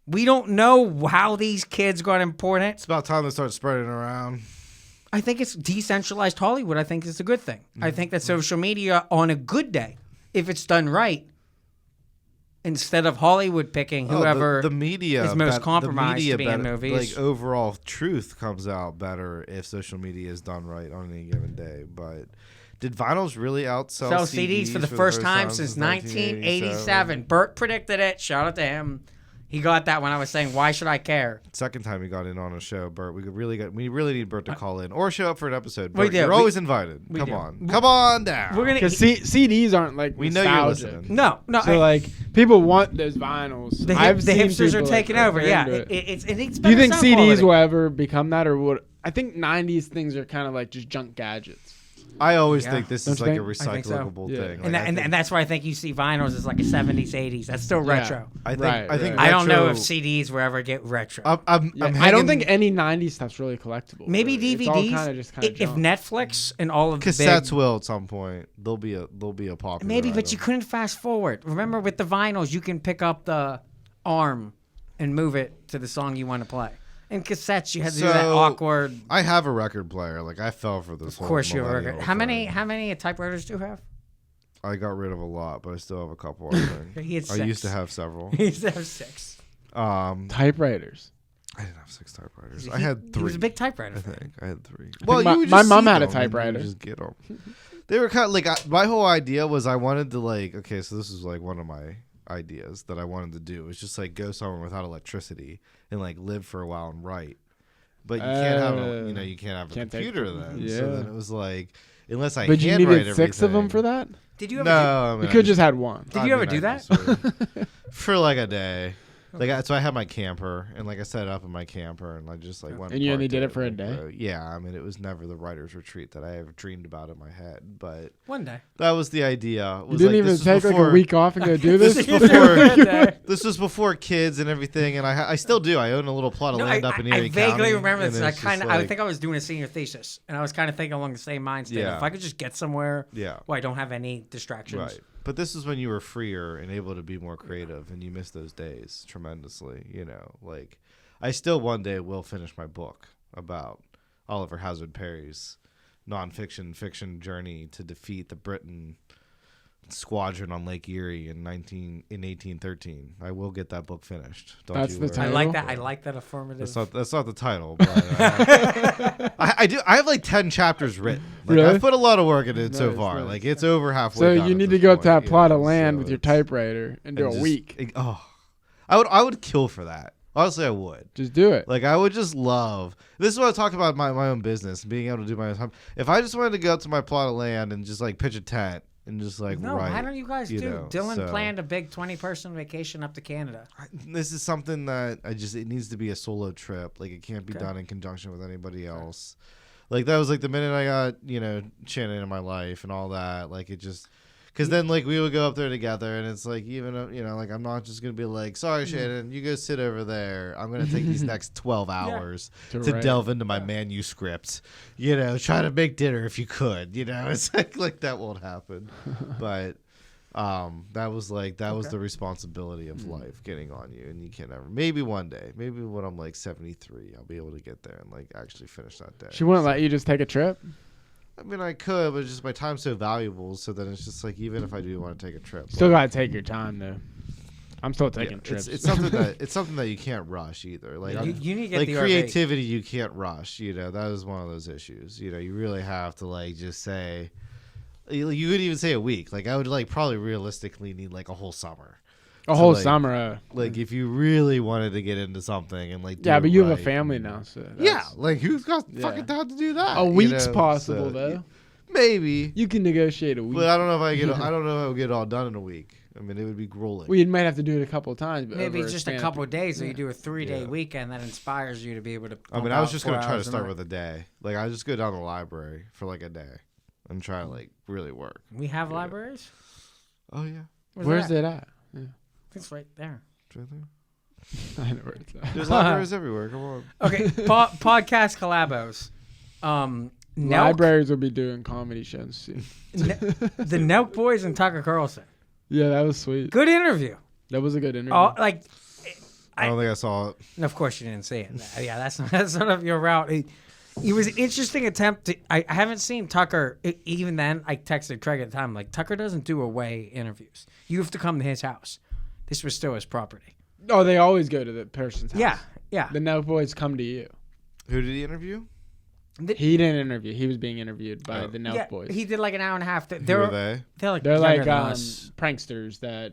We don't know how these kids got important. It's about time to start spreading around. I think it's decentralized Hollywood. I think it's a good thing. I think that social media, on a good day, if it's done right, instead of Hollywood picking whoever the media is most compromised to be in movies. Like overall truth comes out better if social media is done right on any given day. But did vinyls really outsell sell CDs for the first time since 1987? Bert predicted it. Shout out to him. He got that when I was saying, "Why should I care?" Second time he got in on a show, Bert. We really need Bert to call in or show up for an episode. We Bert, do. you're always invited. we Come do. on, come on down. We're gonna. Because CDs aren't like We know you're nostalgic. listening. No. So like people want those vinyls. The seen hipsters are people, taking like, over. are Yeah, into it. it needs Do you better think sound CDs quality. will ever become that, or would? I think '90s things are kind of like just junk gadgets. I always Yeah. think this Don't is you like a think? I think so. recyclable Yeah. thing. Like, And, I think- that's why I think you see vinyls as like a 70s, 80s. That's still retro. I think Right, I think right. I don't know if retro- CDs will ever get retro. I'm Yeah, I don't hanging- think any '90s stuff's really collectible. Maybe really. It's all DVDs. kinda just kinda If junk. Netflix and all of the cassettes big, will at some point. They'll be a popular. maybe, but item. you couldn't fast forward. Remember, with the vinyls, you can pick up the arm and move it to the song you want to play. In cassettes, you had to do that So, awkward. I have a record player. Like I fell for this. Of course, you have a millennial record. thing. How many typewriters do you have? I got rid of a lot, but I still have a couple. I think. He had I used to 6. have several. He used to have 6. typewriters. I didn't have 6 typewriters. He- I had 3. He was a big typewriter I fan. think I had 3. my mom had a typewriter. Just get them. They were kind of like my whole idea was I wanted to like so this is like one of my ideas that I wanted to do was just like go somewhere without electricity and like live for a while and write. But you can't have you can't have a Can't take- computer then. yeah. So then it was like unless I But you handwrite needed 6 of them everything- for that. Did you ever? No, do- I mean, You I could just had one. Did you ever do that? For like a day. Like so I had my camper and like I set it up in my camper and I just like went And you only parked did it for a like, day? yeah, I mean it was never the writer's retreat that I ever dreamed about in my head, but One day. that was the idea. You didn't even take like a week off and go do this. This was before this was before kids and everything, and I still do. I own a little plot of No, land up in Erie I vaguely County, remember and this. I it's just kind of, I like- think I was doing a senior thesis, and I was kind of thinking along the same mind state. Yeah. If I could just get somewhere Yeah. where I don't have any distractions. Right. But this is when you were freer and able to be more creative, and you miss those days tremendously. You know, like I still one day will finish my book about Oliver Hazard Perry's nonfiction fiction journey to defeat the Briton squadron on Lake Erie in 1813. I will get that book finished. Don't That's you the worry. I title. like that. I like that affirmative. That's not the title. But I do. I have like 10 chapters written. Like, Really? I've put a lot of work into it so Nice, far. nice. Like it's over halfway. So done you at need to this go up to point, that plot you of know, land so with your it's- typewriter and do a just- week. I would kill for that. Honestly, I would. Just do it. Like I would just love. This is what I talk about my own business, being able to do my own time. If I just wanted to go up to my plot of land and just like pitch a tent and just like no, write, why don't you guys do? know, Dylan so- planned a big 20-person vacation up to Canada. This is something that it needs to be a solo trip. Like it can't be Okay. done in conjunction with anybody else. Like that was like the minute I got, Shannon in my life and all that, like it just, cause then like we would go up there together and it's like, even, like I'm not just going to be like, sorry, Shannon, you go sit over there. I'm going to take these next 12 hours To to write. delve into my manuscript, try to make dinner if you could, it's like that won't happen. But that was the responsibility of life getting on you, and you can't ever. Maybe one day, maybe when I'm like 73, I'll be able to get there and like actually finish that day. She wouldn't let you just take a trip. I mean, I could, but it's just my time's so valuable. So then it's just like even if I do want to take a trip, Still gotta take your time though. I'm still taking trips. It's something that you can't rush either. Like You need to get like the RV. creativity, you can't rush. That is one of those issues. You really have to like just say. You could even say a week. Like I would like probably realistically need like a whole summer A whole summer. Like if you really wanted to get into something and like Yeah, do but it you have a right. family now, so Yeah, like who's got fucking time to do that? A week's know? possible So, though. Maybe. You can negotiate a week. But I don't know if I get. I don't know if I would get it all done in a week. I mean, it would be grueling. Well, you might have to do it a couple of times. But Maybe over just a span couple of days, so yeah. you do a 3-day weekend that inspires you to be able to. I mean, pump I was out just gonna 4 try to hours a start night. with a day. Like I just go down to the library for like a day and try to like really work. We have libraries. Oh yeah, Where's it at? Yeah. It's right there. it's right there. I know where it's at. There's libraries everywhere. Come on. Okay, podcast collabos. Nelk, Libraries will be doing comedy shows soon. the Nelk Boys and Tucker Carlson. Yeah, that was sweet. Good interview. That was a good interview. Oh, like, I don't think I saw it. and of course you didn't see it. Yeah, that's sort of your route. It was an interesting attempt. I haven't seen Tucker. Even then, I texted Craig at the time, like, Tucker doesn't do away interviews. You have to come to his house. This was still his property. Oh, they always go to the person's house. Yeah, yeah. The No Boys come to you. Who did he interview? He didn't interview. He was being interviewed by the Nelk Boys. He did like an hour and a half. Who are they? They're like They're younger like than us. pranksters that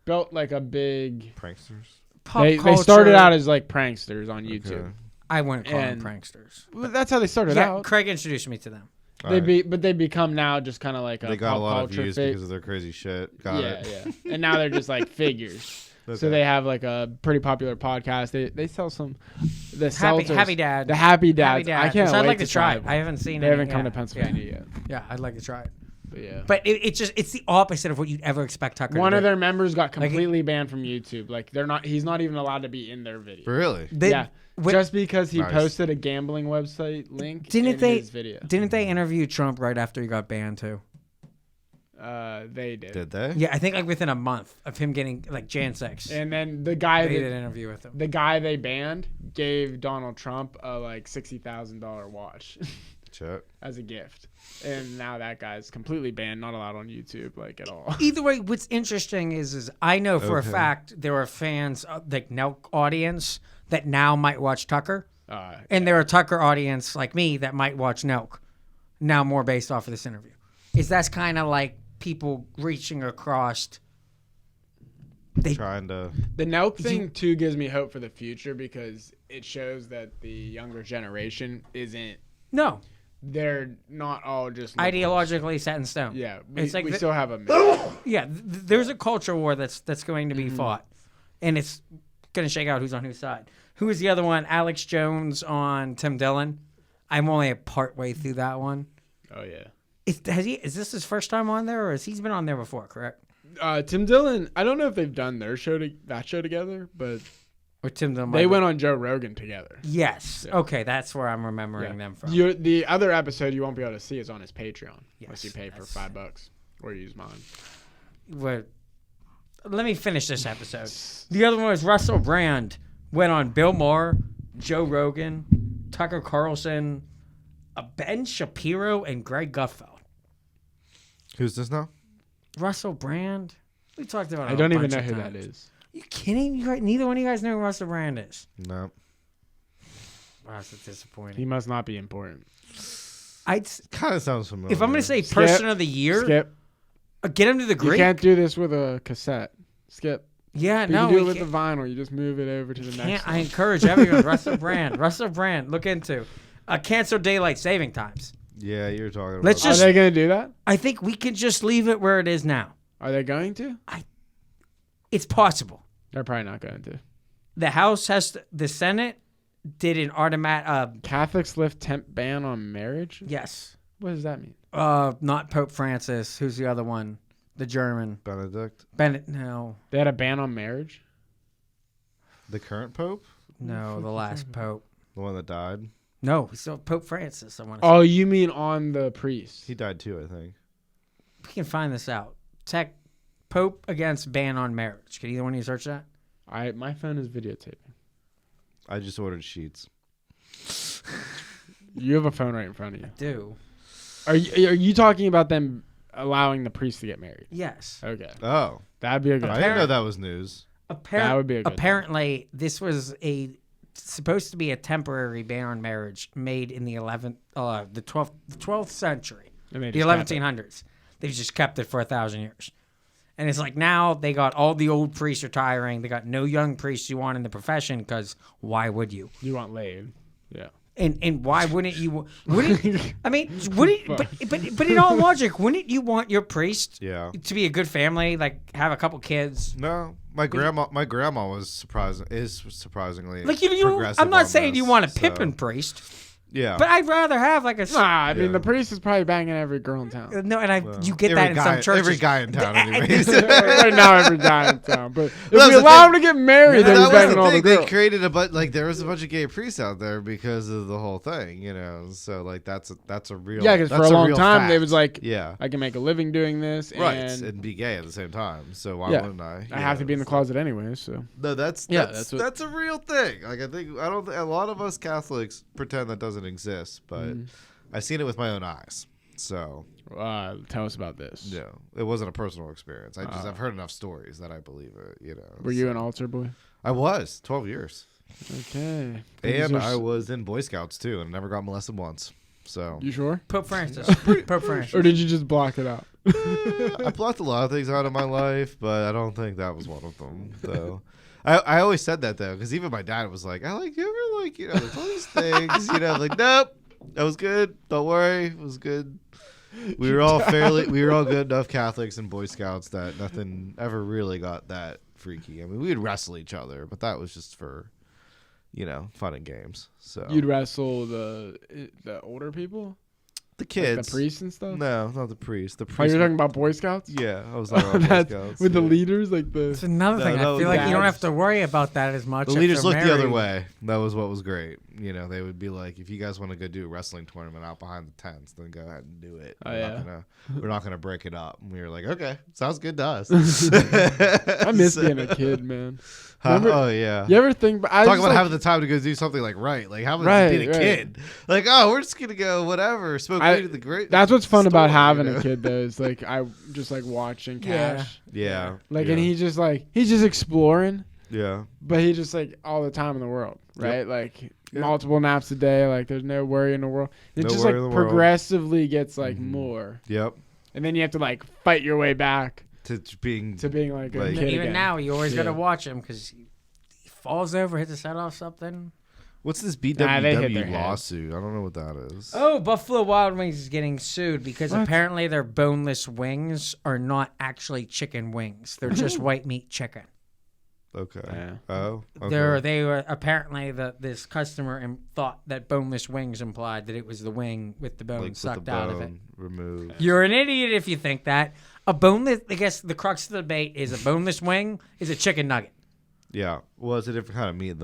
built like a big. Pranksters. Pop They culture. started out as like pranksters on YouTube. Okay. I wouldn't call them and- pranksters. Well, that's how they started Yeah, out. Craig introduced me to them. But they become now just kind of like a They got pop a lot of culture views because of their crazy shit. Got it. Yeah. And now they're just like figures. Okay. So they have like a pretty popular podcast. They sell some the Happy seltzers. Dad. The Happy Dads. Happy Dad. I can't Which wait I'd like to to try. them. I haven't seen They it. haven't come Yeah, to Pennsylvania yet. Yeah, I'd like to try it. But yeah. But it's the opposite of what you'd ever expect Tucker One to of do. their members got completely banned from YouTube. Like he's not even allowed to be in their video. Really? Just because he Nice. posted a gambling website link Didn't in they- his video. Didn't they interview Trump right after he got banned too? They did. Did they? Yeah, I think like within a month of him getting like Jan 6. And then the guy They did that an interview with him. the guy they banned gave Donald Trump a like $60,000 watch Shit. as a gift. And now that guy's completely banned, not allowed on YouTube like at all. Either way, what's interesting is I know for a Okay. fact there are fans, like Nelk audience, that now might watch Tucker. And there are Tucker audience like me that might watch Nelk, now more based off of this interview. That's kind of like people reaching across. Trying to. The Nelk thing too gives me hope for the future because it shows that the younger generation isn't. No, They're not all just liberals. ideologically set in stone. Yeah, It's like we the- still have a mix. Yeah, there's a culture war that's going to be fought, and it's going to shake out who's on whose side. Who is the other one? Alex Jones on Tim Dillon. I'm only part way through that one. Oh yeah. Is this his first time on there, or has he been on there before? Correct. Tim Dillon. I don't know if they've done their show together, but Or Tim Dillon. they went on Joe Rogan together. Yes. Yeah. Okay, that's where I'm remembering them from. The other episode you won't be able to see is on his Patreon unless you Yes, pay for $5 or use mine. Let me finish this episode. The other one was Russell Brand went on Bill Maher, Joe Rogan, Tucker Carlson, Ben Shapiro, and Greg Gutfeld. Who's this now? Russell Brand. We talked about it I don't a even bunch know of who that times. is. You kidding? Neither one of you guys know who Russell Brand is. No. Wow, that's disappointing. He must not be important. Kind of sounds familiar. If I'm going to say Skip. person of the year, Skip. Get him to the You Greek. can't do this with a cassette. Skip. Yeah, But no, you can do we it with can't. the vinyl. You just move it over to the next I one. encourage everyone. Russell Brand. Russell Brand. Look into cancel daylight saving times. Yeah, you're talking about. Let's Are just- they going to do that? I think we can just leave it where it is now. Are they going to? It's possible. They're probably not going to. The House has the Senate did an automatic. Catholics lift temp ban on marriage? Yes. What does that mean? Not Pope Francis. Who's the other one? The German. Benedict, Bennett. No. They had a ban on marriage? the current pope, No, the last Pope. the one that died. No, still Pope Francis. I want to. Oh, you mean on the priest? He died too, I think. We can find this out. Tech Pope against ban on marriage. Can either one of you search that? My phone is videotaping. I just ordered sheets. You have a phone right in front of you. Do. Are you talking about them allowing the priest to get married? Yes. Okay. Oh, That'd be a good I didn't know that was news. That would be a good Apparently, this was supposed to be a temporary ban on marriage made in the 12th century, And they the just kept it. 1100s. They just kept it for 1,000 years. And it's like now they got all the old priests retiring. They got no young priests you want in the profession because why would you? You want laid. Yeah. And why wouldn't you? Wouldn't I mean? Wouldn't but in all logic, wouldn't you want your priest to be a good family, like have a couple kids? No, my grandma was surprisingly like you. Progressive I'm not on saying this, you want a so. Pippin priest. Yeah, but I'd rather have like a. Nah, I mean the priest is probably banging every girl in town. No, and you get that in some churches. Every guy in town, anyways. Right now, every guy in town. But if we allow him to get married, then he's banging all the girls. They created there was a bunch of gay priests out there because of the whole thing, So like that's a real. Yeah, because for a long time they was like, yeah, I can make a living doing this, and be gay at the same time. So why wouldn't I? I have to be in the closet anyway. So no, that's a real thing. Like I don't think a lot of us Catholics pretend that doesn't exist, but. I've seen it with my own eyes. So tell us about this. Yeah, it wasn't a personal experience. I've heard enough stories that I believe it. Were you an altar boy? I was 12 years. Okay. And I was in Boy Scouts too, and never got molested once. So you sure? Pope Francis. Pope Francis. Or did you just block it out? I blocked a lot of things out of my life, but I don't think that was one of them. So. I always said that though, because even my dad was like, "I you ever there's all these things, like nope." That was good. Don't worry. It was good. We were all good enough Catholics and Boy Scouts that nothing ever really got that freaky. I mean, we would wrestle each other, but that was just for, fun and games. So you'd wrestle the older people? The kids. Like the priests and stuff? No, not the priests. The priests. Oh, you're talking about Boy Scouts? Yeah, I was talking about Boy Scouts. With the leaders? Like the. It's another thing. I feel like you don't have to worry about that as much. The leaders looked the other way. That was what was great. They would be like, if you guys want to go do a wrestling tournament out behind the tents, then go ahead and do it. We're not gonna break it up. And we were like, okay, sounds good to us. I miss being a kid, man. Remember, oh yeah. You ever think? Talk about having the time to go do something like how about being a kid? Like, oh, we're just gonna go whatever. Smoke weed at the great. That's what's fun about having a kid, though. Is like I just like watching Cash. Yeah. Like, and he's just exploring. Yeah. But he just like all the time in the world, right? Yep. Like multiple naps a day. Like there's no worry in the world. It just like progressively gets like more. Yep. And then you have to like fight your way back to being like a kid even again. now you always gotta watch him because he falls over, hits his head off something. What's this BWW lawsuit? I don't know what that is. Oh, Buffalo Wild Wings is getting sued because apparently their boneless wings are not actually chicken wings. They're just white meat chicken. Okay. Yeah. Oh. Okay. They were apparently this customer thought that boneless wings implied that it was the wing with the bone sucked out of it. Removed. You're an idiot if you think that. A boneless. I guess the crux of the debate is a boneless wing is a chicken nugget. Yeah. Well, it's a different kind of meat.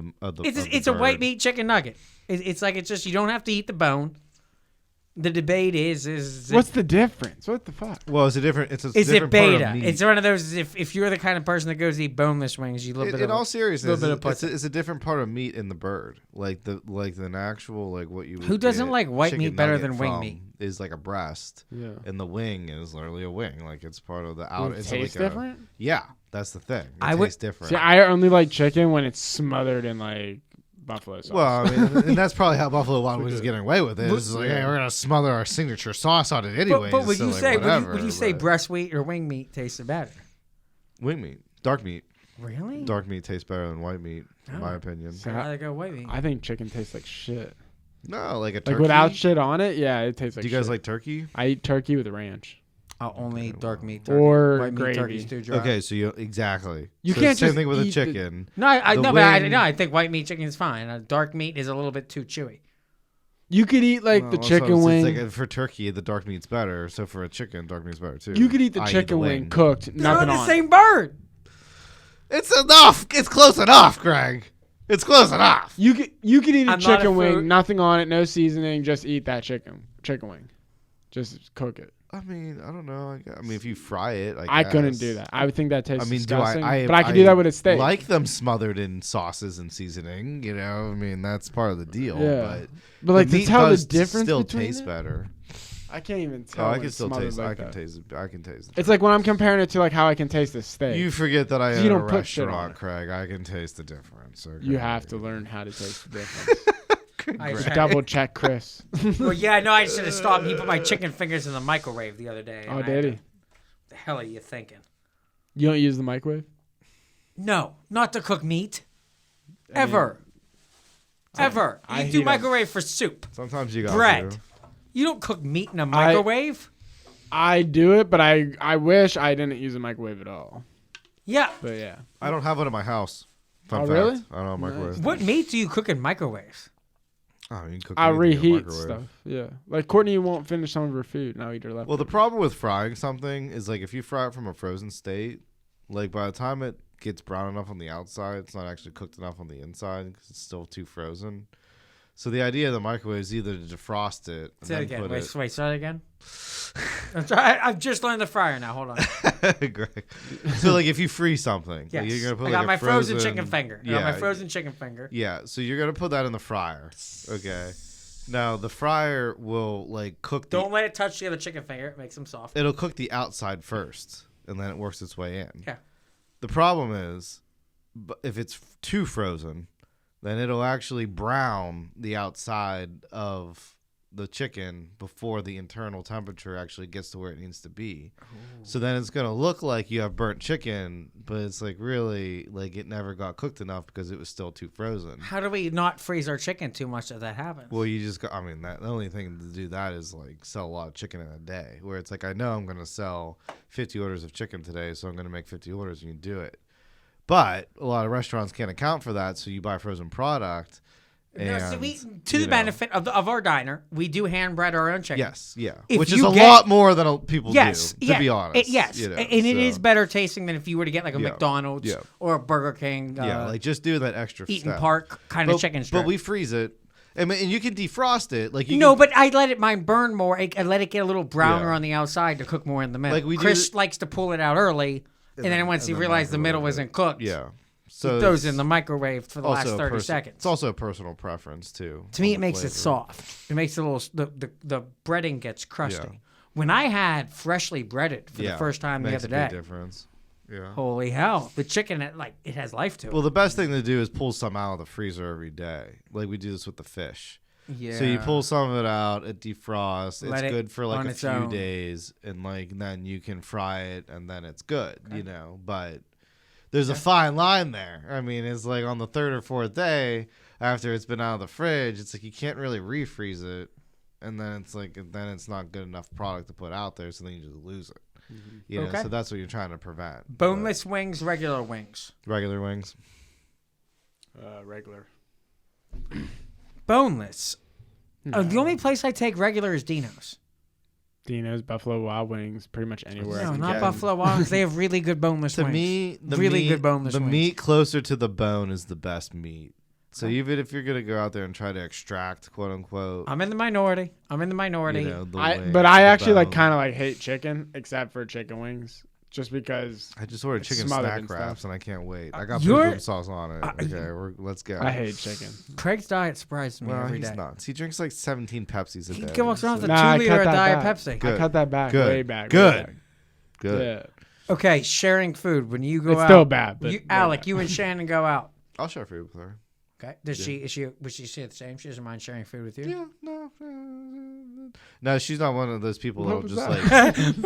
It's a white meat chicken nugget. It's just you don't have to eat the bone. The debate is what's the difference? What the fuck? Well, it's a different. It's it beta? It's one of those. If you're the kind of person that goes to eat boneless wings, you a little bit. In all seriousness, it's a different part of meat in the bird, like the actual what you. Who doesn't like white meat better than wing meat? Is like a breast. Yeah. And the wing is literally a wing, like it's part of the out. It tastes different. Yeah, that's the thing. It tastes different. See, I only like chicken when it's smothered in like buffalo sauce. Well, I mean, and that's probably how Buffalo Wild Wings is getting away with it. It's like, hey, we're gonna smother our signature sauce on it anyway. But would you say breast meat or wing meat tastes better? Wing meat, dark meat. Really? Dark meat tastes better than white meat, in my opinion. So I'd rather go white meat. I think chicken tastes like shit. No, like a turkey. Like without shit on it, yeah, it tastes like shit. Do you guys like turkey? I eat turkey with ranch. I'll only eat dark meat turkey. Or white gravy. Meat turkey's too dry. Okay, so exactly. You can't same just thing with a eat chicken. I think white meat chicken is fine. Dark meat is a little bit too chewy. You could eat the chicken wing. Like, for turkey, the dark meat's better. So for a chicken, dark meat's better too. You could eat the chicken wing cooked, nothing on. They're the same bird. It's enough. It's close enough, Greg. It's close enough. You could eat a chicken wing, nothing on it, no seasoning. Just eat that chicken wing. Just cook it. I mean, I don't know. I mean, if you fry it, I couldn't do that. I would think that tastes disgusting. But I could do that with a steak. Like them smothered in sauces and seasoning. I mean, that's part of the deal. Yeah. But like to tell the difference still between tastes better. I can't even tell. Oh, I can still taste. Like I can taste. It's like when I'm comparing it to like how I can taste a steak. You forget that I am you a don't put shit on restaurant, it. Craig. I can taste the difference. Okay? You have to learn how to taste the difference. I double check Chris. Well, yeah, no, I should have stopped. He put my chicken fingers in the microwave the other day. Oh, did he? The hell are you thinking? You don't use the microwave? No, not to cook meat. I mean, Ever. I You do heat 'em. microwave for soup, Sometimes you got bread. to. You don't cook meat in a microwave. I do it, but I wish I didn't use a microwave at all. Yeah. But yeah. I don't have one in my house. Fun fact. Really? I don't have a microwave. What meat do you cook in microwaves? Oh, you can cook I anything in a reheat microwave. stuff. Yeah. Like Courtney won't finish some of her food, and I'll eat her left. Well, the problem with frying something is like if you fry it from a frozen state, like by the time it gets brown enough on the outside, it's not actually cooked enough on the inside because it's still too frozen. So the idea of the microwave is either to defrost it. And Say it then again. put Wait, it. say it again. I've just learned the fryer now. Hold on. Great. So like if you freeze something, Yes. like, you're gonna put I like got a my frozen chicken finger. I got my frozen chicken finger. Yeah, so you're gonna put that in the fryer. Okay. Now the fryer will like cook. Don't let it touch the other chicken finger. It makes them soft. It'll cook the outside first, and then it works its way in. Yeah. The problem is, if it's too frozen, then it'll actually brown the outside of the chicken before the internal temperature actually gets to where it needs to be. Ooh. So then it's going to look like you have burnt chicken, but it's like really like it never got cooked enough because it was still too frozen. How do we not freeze our chicken too much that happens? Well, you just I mean, the only thing to do that is like sell a lot of chicken in a day, where it's like, I know I'm going to sell 50 orders of chicken today, so I'm going to make 50 orders and you do it. But a lot of restaurants can't account for that, so you buy frozen product. And, to the benefit of our diner, we do hand bread our own chicken. Yes, yeah. If Which is you a lot more than people do, to be honest. Yes, you know, and it is better tasting than if you were to get like a McDonald's Yeah. or a Burger King. Like just do that extra Eaton step. Park kind of chicken strip. But we freeze it. And you can defrost it. Like you No, can, but I let it mine burn more. I let it get a little browner Yeah. on the outside to cook more in the middle. Like we do Chris likes to pull it out early, and then once he realized the middle wasn't cooked, yeah. he So throws it in the microwave for the last also 30 seconds. It's also a personal preference too. To me, on it the makes it flavor. soft. It makes it a little. The breading gets crusty. Yeah. When I had freshly breaded for the first time the makes other a big day, difference. Yeah. holy hell! The chicken, it has life to it. Well, the best thing to do is pull some out of the freezer every day. Like we do this with the fish. Yeah. So you pull some of it out, it defrosts. Let It's it good for like on a its few own. days, and like then you can fry it, and then it's good. You know, but there's a fine line there. I mean, it's like on the third or fourth day after it's been out of the fridge, it's like you can't really refreeze it, and then it's like then it's not good enough product to put out there, so then you just lose it. Mm-hmm. You know, Okay. so that's what you're trying to prevent. Boneless wings, regular wings. But regular wings. Regular. Boneless. No. The only place I take regular is Dino's. Dino's, Buffalo Wild Wings, pretty much anywhere. No, I can not get. Buffalo Wild Wings. They have really good boneless To wings. me, good boneless the wings. meat closer to the bone is the best meat. So even if you're gonna go out there and try to extract, quote unquote, I'm in the minority. you know, the wing, But I the actually like bone. kind of like hate chicken, except for chicken wings, just because I just ordered it's chicken smothered snack and stuff. wraps and I can't wait. I got You're- boom sauce on it. Okay, let's go. I hate chicken. Craig's diet surprises me Well, every he's day. nuts. He drinks like 17 Pepsis a He day. walks around with a Nah, I 2 liter cut of that Diet back. Pepsi. Good. I cut that back Good. way back. Good. Way back. Good. Yeah. Okay, sharing food. When you go It's out. still bad, but You, way Alec, back. you and Shannon go out. I'll share food with her. Okay. Would she say the same? She doesn't mind sharing food with you? Yeah, no. No, she's not one of those people What that'll was just that?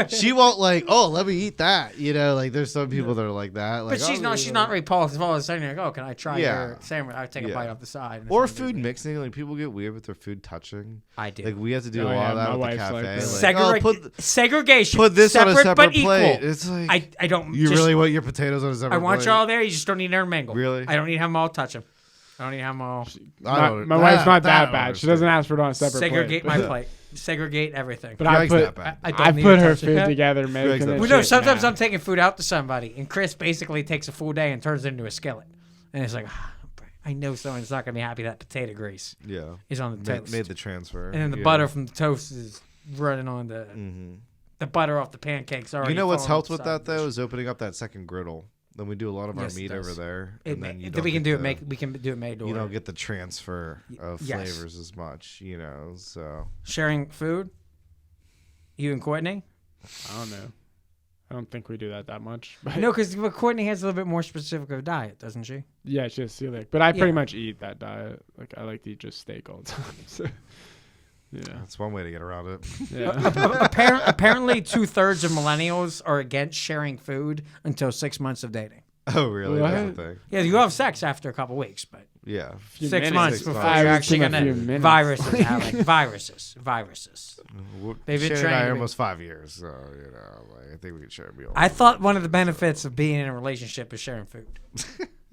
like. She won't like. Oh, let me eat that. You know, like there's some people that are like that. Like, But she's oh, not. you She's know. not repulsive. All of a sudden, you're like, "Oh, can I try Yeah. your sandwich?" I take a Yeah. bite off the side. and Or it's no big food deal. mixing. Like people get weird with their food touching. I do. Like we have to do Oh, a lot yeah, of that my with the wife's cafe. like Like, that. oh, Segregation. put this on a separate but plate. Equal. It's like I don't. you just- really want your potatoes on a separate I want plate? you all there. You just don't need to intermingle. Really? I don't need to have them all touch them. I don't need to have them all My wife's not that bad. She doesn't ask for it on a separate segregate plate. my plate. Segregate everything. But I Greg's put that bad. I don't I need put to her touch it. food together, Greg's making that it. bad. Well, no, shit sometimes now. I'm taking food out to somebody, and Chris basically takes a full day and turns it into a skillet. And it's like, I know someone's not going to be happy that potato grease Yeah. is on the toast. Made the transfer. And then the Yeah. butter from the toast is running on the butter off the pancakes already. You know what's falling helped off with the that side. though is opening up that second griddle. Then we do a lot of our Yes, it meat does. over there. It And ma- then you that don't we can get do it. the- We can do it made to You order. don't get the transfer of yes. flavors as much. You know, so Sharing food. You and Courtney. I don't know. I don't think we do that much. But No, because Courtney has a little bit more specific of a diet, doesn't she? yeah, she has celiac. But I pretty Yeah. much eat that diet. Like I like to eat just steak all the time. So. Yeah. That's one way to get around it. Yeah. Apparently, 2/3 of millennials are against sharing food until 6 months of dating. Oh, really? What? That's the thing. Yeah, you have sex after a couple weeks, but Yeah. 6 months 6 before months. you're actually It's been a few gonna minutes. viruses, Alec, viruses. They've been Shannon and I training are me. almost 5 years, so I think we can share a meal. I thought one of the benefits of being in a relationship is sharing food.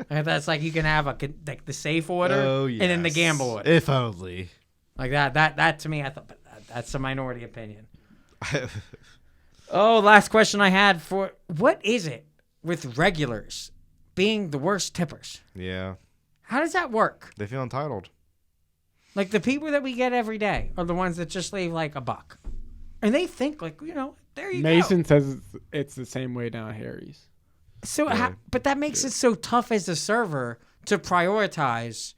And that's like you can have like the safe order and then the gamble order. If only. Like that to me, I thought, but that's a minority opinion. Oh, last question I had for what is it with regulars being the worst tippers? Yeah. How does that work? They feel entitled. Like the people that we get every day are the ones that just leave like $1, and they think like there you Mason go. says it's the same way down at Harry's. So, Yeah. but that makes it so tough as a server to prioritize.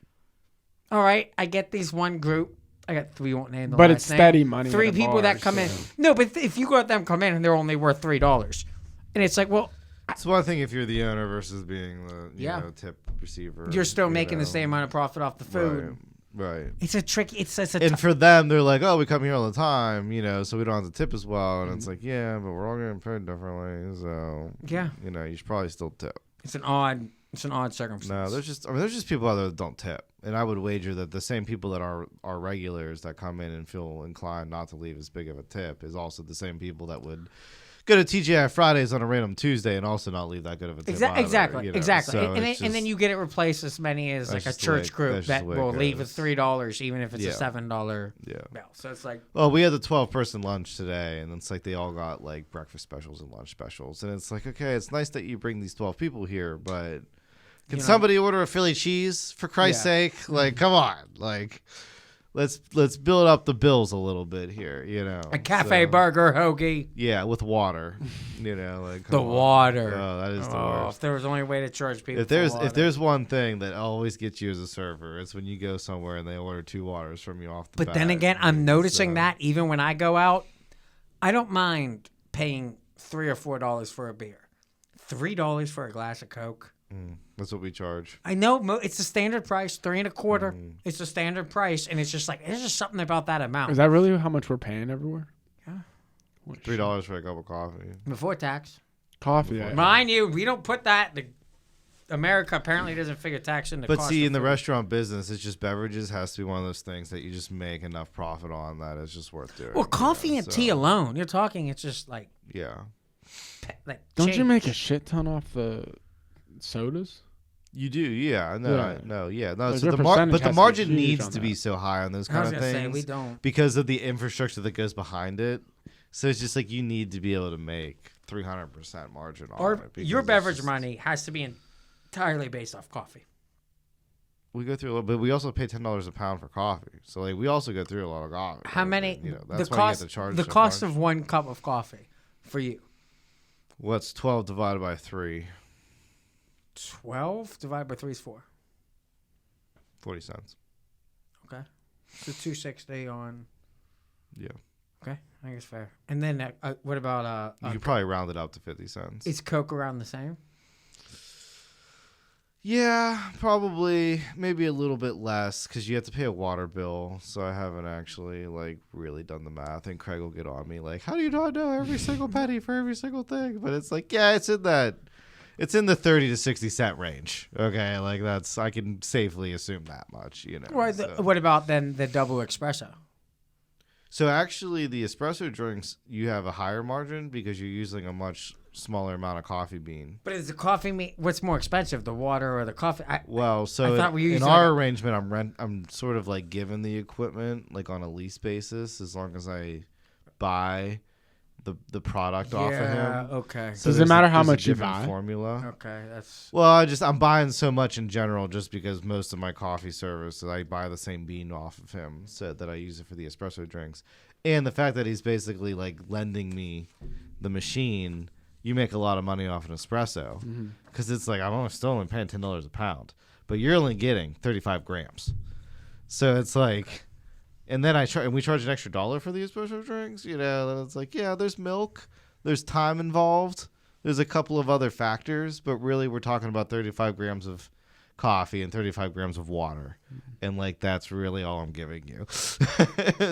All right, I get these one group. I got 3, won't name the But last it's name. steady money. 3 at a people bar, that come so- in. No, but if you let them come in and they're only worth $3, and it's like, well, It's one thing if you're the owner versus being the Yeah. tip receiver. you're still making the know. same amount of profit off the food. Right. It's a tricky. It's a And tough. for them, they're like, oh, we come here all the time, so we don't have to tip as well. And it's like, yeah, but we're all getting paid differently. So, Yeah, you should probably still tip. it's an odd circumstance. No, there's just people out there that don't tip. And I would wager that the same people that are regulars that come in and feel inclined not to leave as big of a tip is also the same people that would go to TGI Fridays on a random Tuesday and also not leave that good of a tip. Exactly. either, Exactly. So and it's then you get it replaced as many as like That's a just the way- church group that's just that the way it will leave goes. with $3 even if it's Yeah. a $7 Yeah. bill. So it's like, Well, we had the 12-person lunch today, and it's like they all got like breakfast specials and lunch specials, and it's like, okay, it's nice that you bring these 12 people here, but can somebody order a Philly cheese for Christ's sake? Like, come on, like, let's build up the bills a little bit here, a cafe So, burger hoagie. yeah, with water, like The come on. water. Oh, that is the Oh, worst. if there was only a way to charge people. If there's for water. if there's one thing that always gets you as a server, it's when you go somewhere and they order 2 waters from you off the But then bat. again, I'm noticing So- that even when I go out, I don't mind paying $3 or $4 for a beer. $3 for a glass of Coke. That's what we charge. I know it's the standard price, 3 1/4. Mm. It's the standard price, and it's just like there's just something about that amount Is that really how much we're paying everywhere? Yeah. $3 for a cup of coffee. before tax. Coffee. Yeah. Mind you, we don't put that. America apparently doesn't figure tax in the But cost see, of in the food. restaurant business, it's just beverages has to be one of those things that you just make enough profit on that it's just worth doing. Well, coffee and so, tea alone, you're talking. It's just like Yeah, Don't you change. make a shit ton off the sodas? you do. Yeah, no. Like, So your but percentage the has to be margin huge needs on to be that. so high on those I kind was of gonna say things we don't. because of the infrastructure that goes behind it. So it's just like you need to be able to make 300% margin on Or it. because your it's beverage just- money has to be entirely based off coffee. We go through a little, but we also pay $10 a pound for coffee. So like we also go through a lot of coffee. How many? That's the why cost. you have to charge the so cost much. of 1 cup of coffee for you. What's 12 divided by 3? 12 divided by 3 is 4. 40 cents. Okay, so 260 on. Yeah. Okay, I think it's fair. And then what about You could probably round it up to 50 cents. is Coke around the same? Yeah, probably maybe a little bit less because you have to pay a water bill. So I haven't actually like really done the math, and Craig will get on me like, "How do you not know every single penny for every single thing?" But it's like, yeah, it's in the 30 to 60 cent range. Okay, like I can safely assume that much, Right. so. What about then the double espresso? So actually, the espresso drinks you have a higher margin because you're using a much smaller amount of coffee bean. But is the coffee what's more expensive, the water or the coffee? Well, so I thought we in used our like arrangement, I'm sort of like given the equipment like on a lease basis as long as I buy the product off of him. Okay. So Does it there's matter how there's a much you different buy? Formula. Okay, that's Well, I'm buying so much in general just because most of my coffee service I buy the same bean off of him, so that I use it for the espresso drinks, and the fact that he's basically like lending me the machine. You make a lot of money off an espresso because it's like I'm still only paying $10 a pound, but you're only getting 35 grams. So it's like, and then we charge an extra $1 for the espresso drinks. And it's like, yeah, there's milk, there's time involved, there's a couple of other factors, but really we're talking about 35 grams of coffee and 35 grams of water. And, like, that's really all I'm giving you.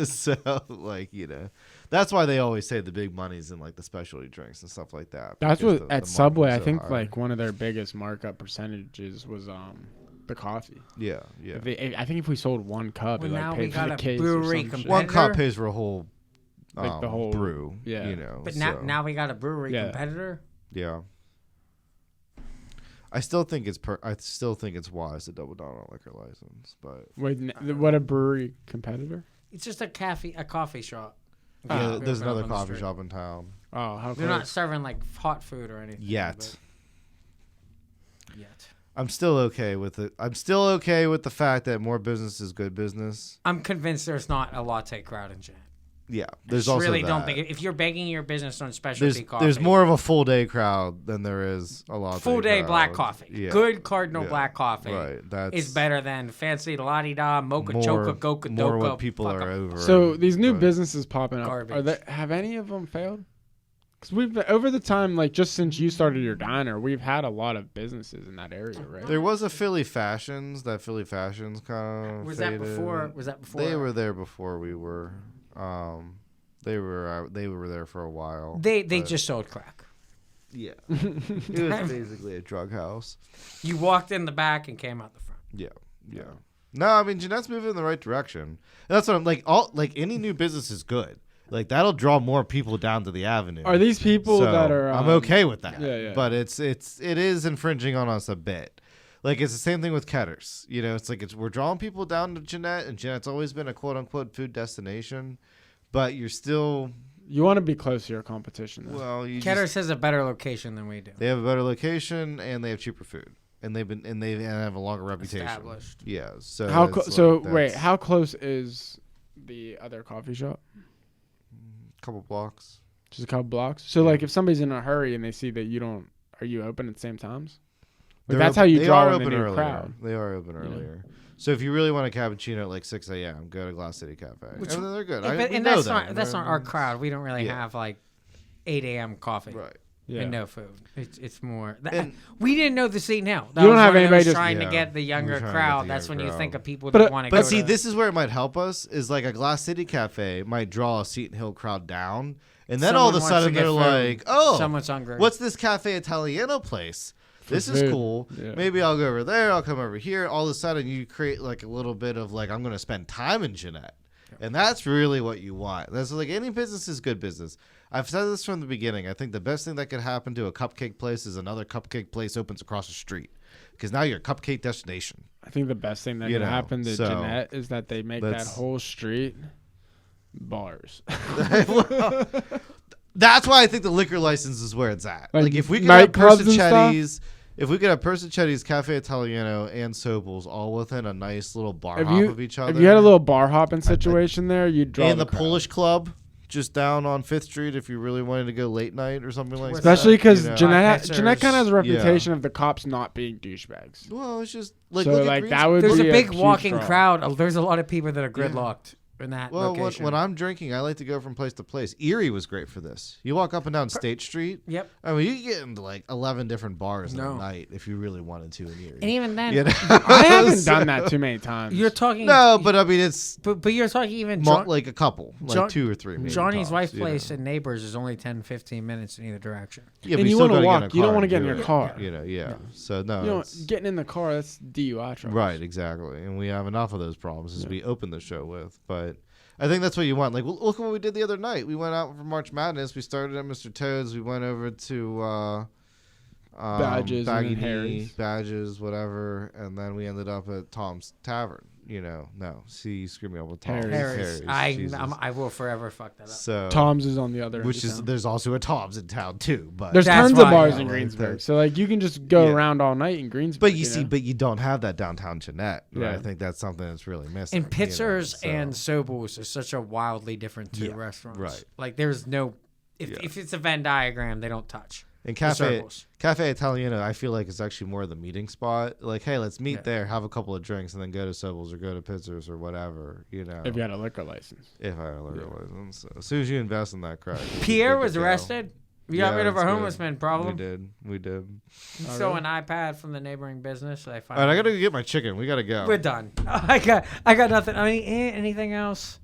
So, like, that's why they always say the big money's in, like, the specialty drinks and stuff like that. That's what the at margins Subway. I so think high. like one of their biggest markup percentages was the coffee. Yeah. I think if we sold one cup, Well, it now like we paid for got the a case. brewery Or some shit. competitor. One cup pays for a whole, Like the whole brew. yeah. But so, now we got a brewery Yeah. competitor. Yeah. I still think it's wise to double down on a liquor license, but Wait, what a brewery competitor? It's just a coffee shop. yeah, there's Open up another on the coffee street. shop in town. Oh, how They're not close? serving like hot food or anything Yet. Yet. I'm still okay with it. I'm still okay with the fact that more business is good business. I'm convinced there's not a latte crowd in Jeanette. Yeah, I there's just also really that. don't think if you're begging your business on specialty coffee. There's more of a full day crowd than there is a lot. Full day black coffee. Yeah. Good Cardinal Yeah. black coffee. Right. That's Is better than fancy la-di-da, mocha choca, goka more doka. what people are over. So these new but- businesses popping up, Garbage. have any of them failed? Because we've over the time, like just since you started your diner, we've had a lot of businesses in that area, right? There was a Philly Fashions. That Philly Fashions kind of Was faded. that before? Was that before? They were there before we were. They were there for a while. They but- just sold crack. Yeah. It was basically a drug house. You walked in the back and came out the front. Yeah. No, I mean Jeanette's moving in the right direction. That's what I'm like. Any new business is good. Like that'll draw more people down to the avenue. Are these people So, that are? I'm okay with that. Yeah. But it is infringing on us a bit. Like it's the same thing with Ketters. It's like we're drawing people down to Jeanette, and Jeanette's always been a quote unquote food destination. But you're still You want to be close to your competition. Though. well. Ketters has a better location than we do. They have a better location and they have cheaper food, and they have a longer reputation. Established. Yeah. So How it's like wait, that's how close is the other coffee shop? a couple blocks. Just a couple blocks. So like, if somebody's in a hurry and they see that are you open at the same times? Like, that's how you draw in the new crowd. They are open You know? earlier. So if you really want a cappuccino at like 6 a.m., go to Glass City Cafe. Which- and they're good. And we know that's them. not They're- our crowd. We don't really Yeah. have like 8 a.m. coffee Right. Yeah. and no food. It's more. And- We didn't know the scene now. You don't have anybody just- trying to Yeah. get the younger We're trying to get crowd. the That's young when you crowd. think of people But- that want to go. But see, to, this is where it might help us. Is like a Glass City Cafe might draw a Seton Hill crowd down, and then all of a Someone wants sudden to get they're food. like, "Oh, someone's hungry. what's this Cafe Italiano place? This is food. cool. Yeah. Maybe I'll go over there. I'll come over here." All of a sudden, you create like a little bit of like, I'm going to spend time in Jeanette. And that's really what you want. That's like any business is good business. I've said this from the beginning. I think the best thing that could happen to a cupcake place is another cupcake place opens across the street. Because now you're a cupcake destination. I think the best thing that You can know, happen to so Jeanette is that they make that that's- whole street bars. Well, that's why I think the liquor license is where it's at. Like Like if we could have nightclubs and stuff? Persicchetti's, if we could have Persicchetti's, Cafe Italiano, and Sobel's all within a nice little bar hop of each other. If you had a little bar hopping situation there, you'd draw and the crowd. Polish Club just down on 5th Street if you really wanted to go late night or something like that. Especially because you know. Jeanette Pizzers. kind of has a reputation Yeah. of the cops not being douchebags. Well, it's just like So, look at like, Greensburg. that would There's a be a big huge walking draw. crowd. There's a lot of people that are gridlocked in that Well, location. when I'm drinking, I like to go from place to place. Erie was great for this. You walk up and down State Street. Yep. I mean, you can get into like 11 different bars in No. a night if you really wanted to in Erie. And even then, You know? I haven't So- done that too many times. you're talking. No, but I mean, it's but you're talking even like a couple, like John- 2 or 3. Maybe Johnny's tops, wife's you place know. and Neighbors is only 10-15 minutes in either direction. Yeah, And but you still wanna gotta walk. Get in a You don't car wanna and get in do your it. car. You know, yeah. So no, you know, it's- getting in the car, that's DUI trouble. right, exactly, and we have enough of those problems as we open the show with. But I think that's what you want. Like, look at what we did the other night. We went out for March Madness. We started at Mr. Toad's. We went over to Badges and Baggy then Harry's. Knee, Badges, whatever, and then we ended up at Tom's Tavern. You screwed me up with Tom's. Harry's. Jesus. I will forever fuck that up. So Tom's is on the other end. which of is town. there's also a Tom's in town too, but There's That's tons of why, bars yeah, in like Greensburg, that. so like you can just go Yeah. around all night in Greensburg. But you don't have that downtown Jeanette. Yeah. I think that's something that's really missing. And Pizzers so. and Sobel's is such a wildly different two Yeah, restaurants. right. Like there's no, if it's a Venn diagram, they don't touch. And The Cafe circles. Italiano, I feel like it's actually more the meeting spot. Like, hey, let's meet Yeah. there, have a couple of drinks, and then go to Sobel's or go to Pizzer's or whatever. if you had a liquor license. If I had a liquor license, so as soon as you invest in that crack, you'll be Pierre good to was go. arrested. We got rid of our that's homeless good. man problem. We did. So an iPad from the neighboring business. I All right, I gotta go get my chicken. We gotta go. We're done. I got nothing. I mean, anything else?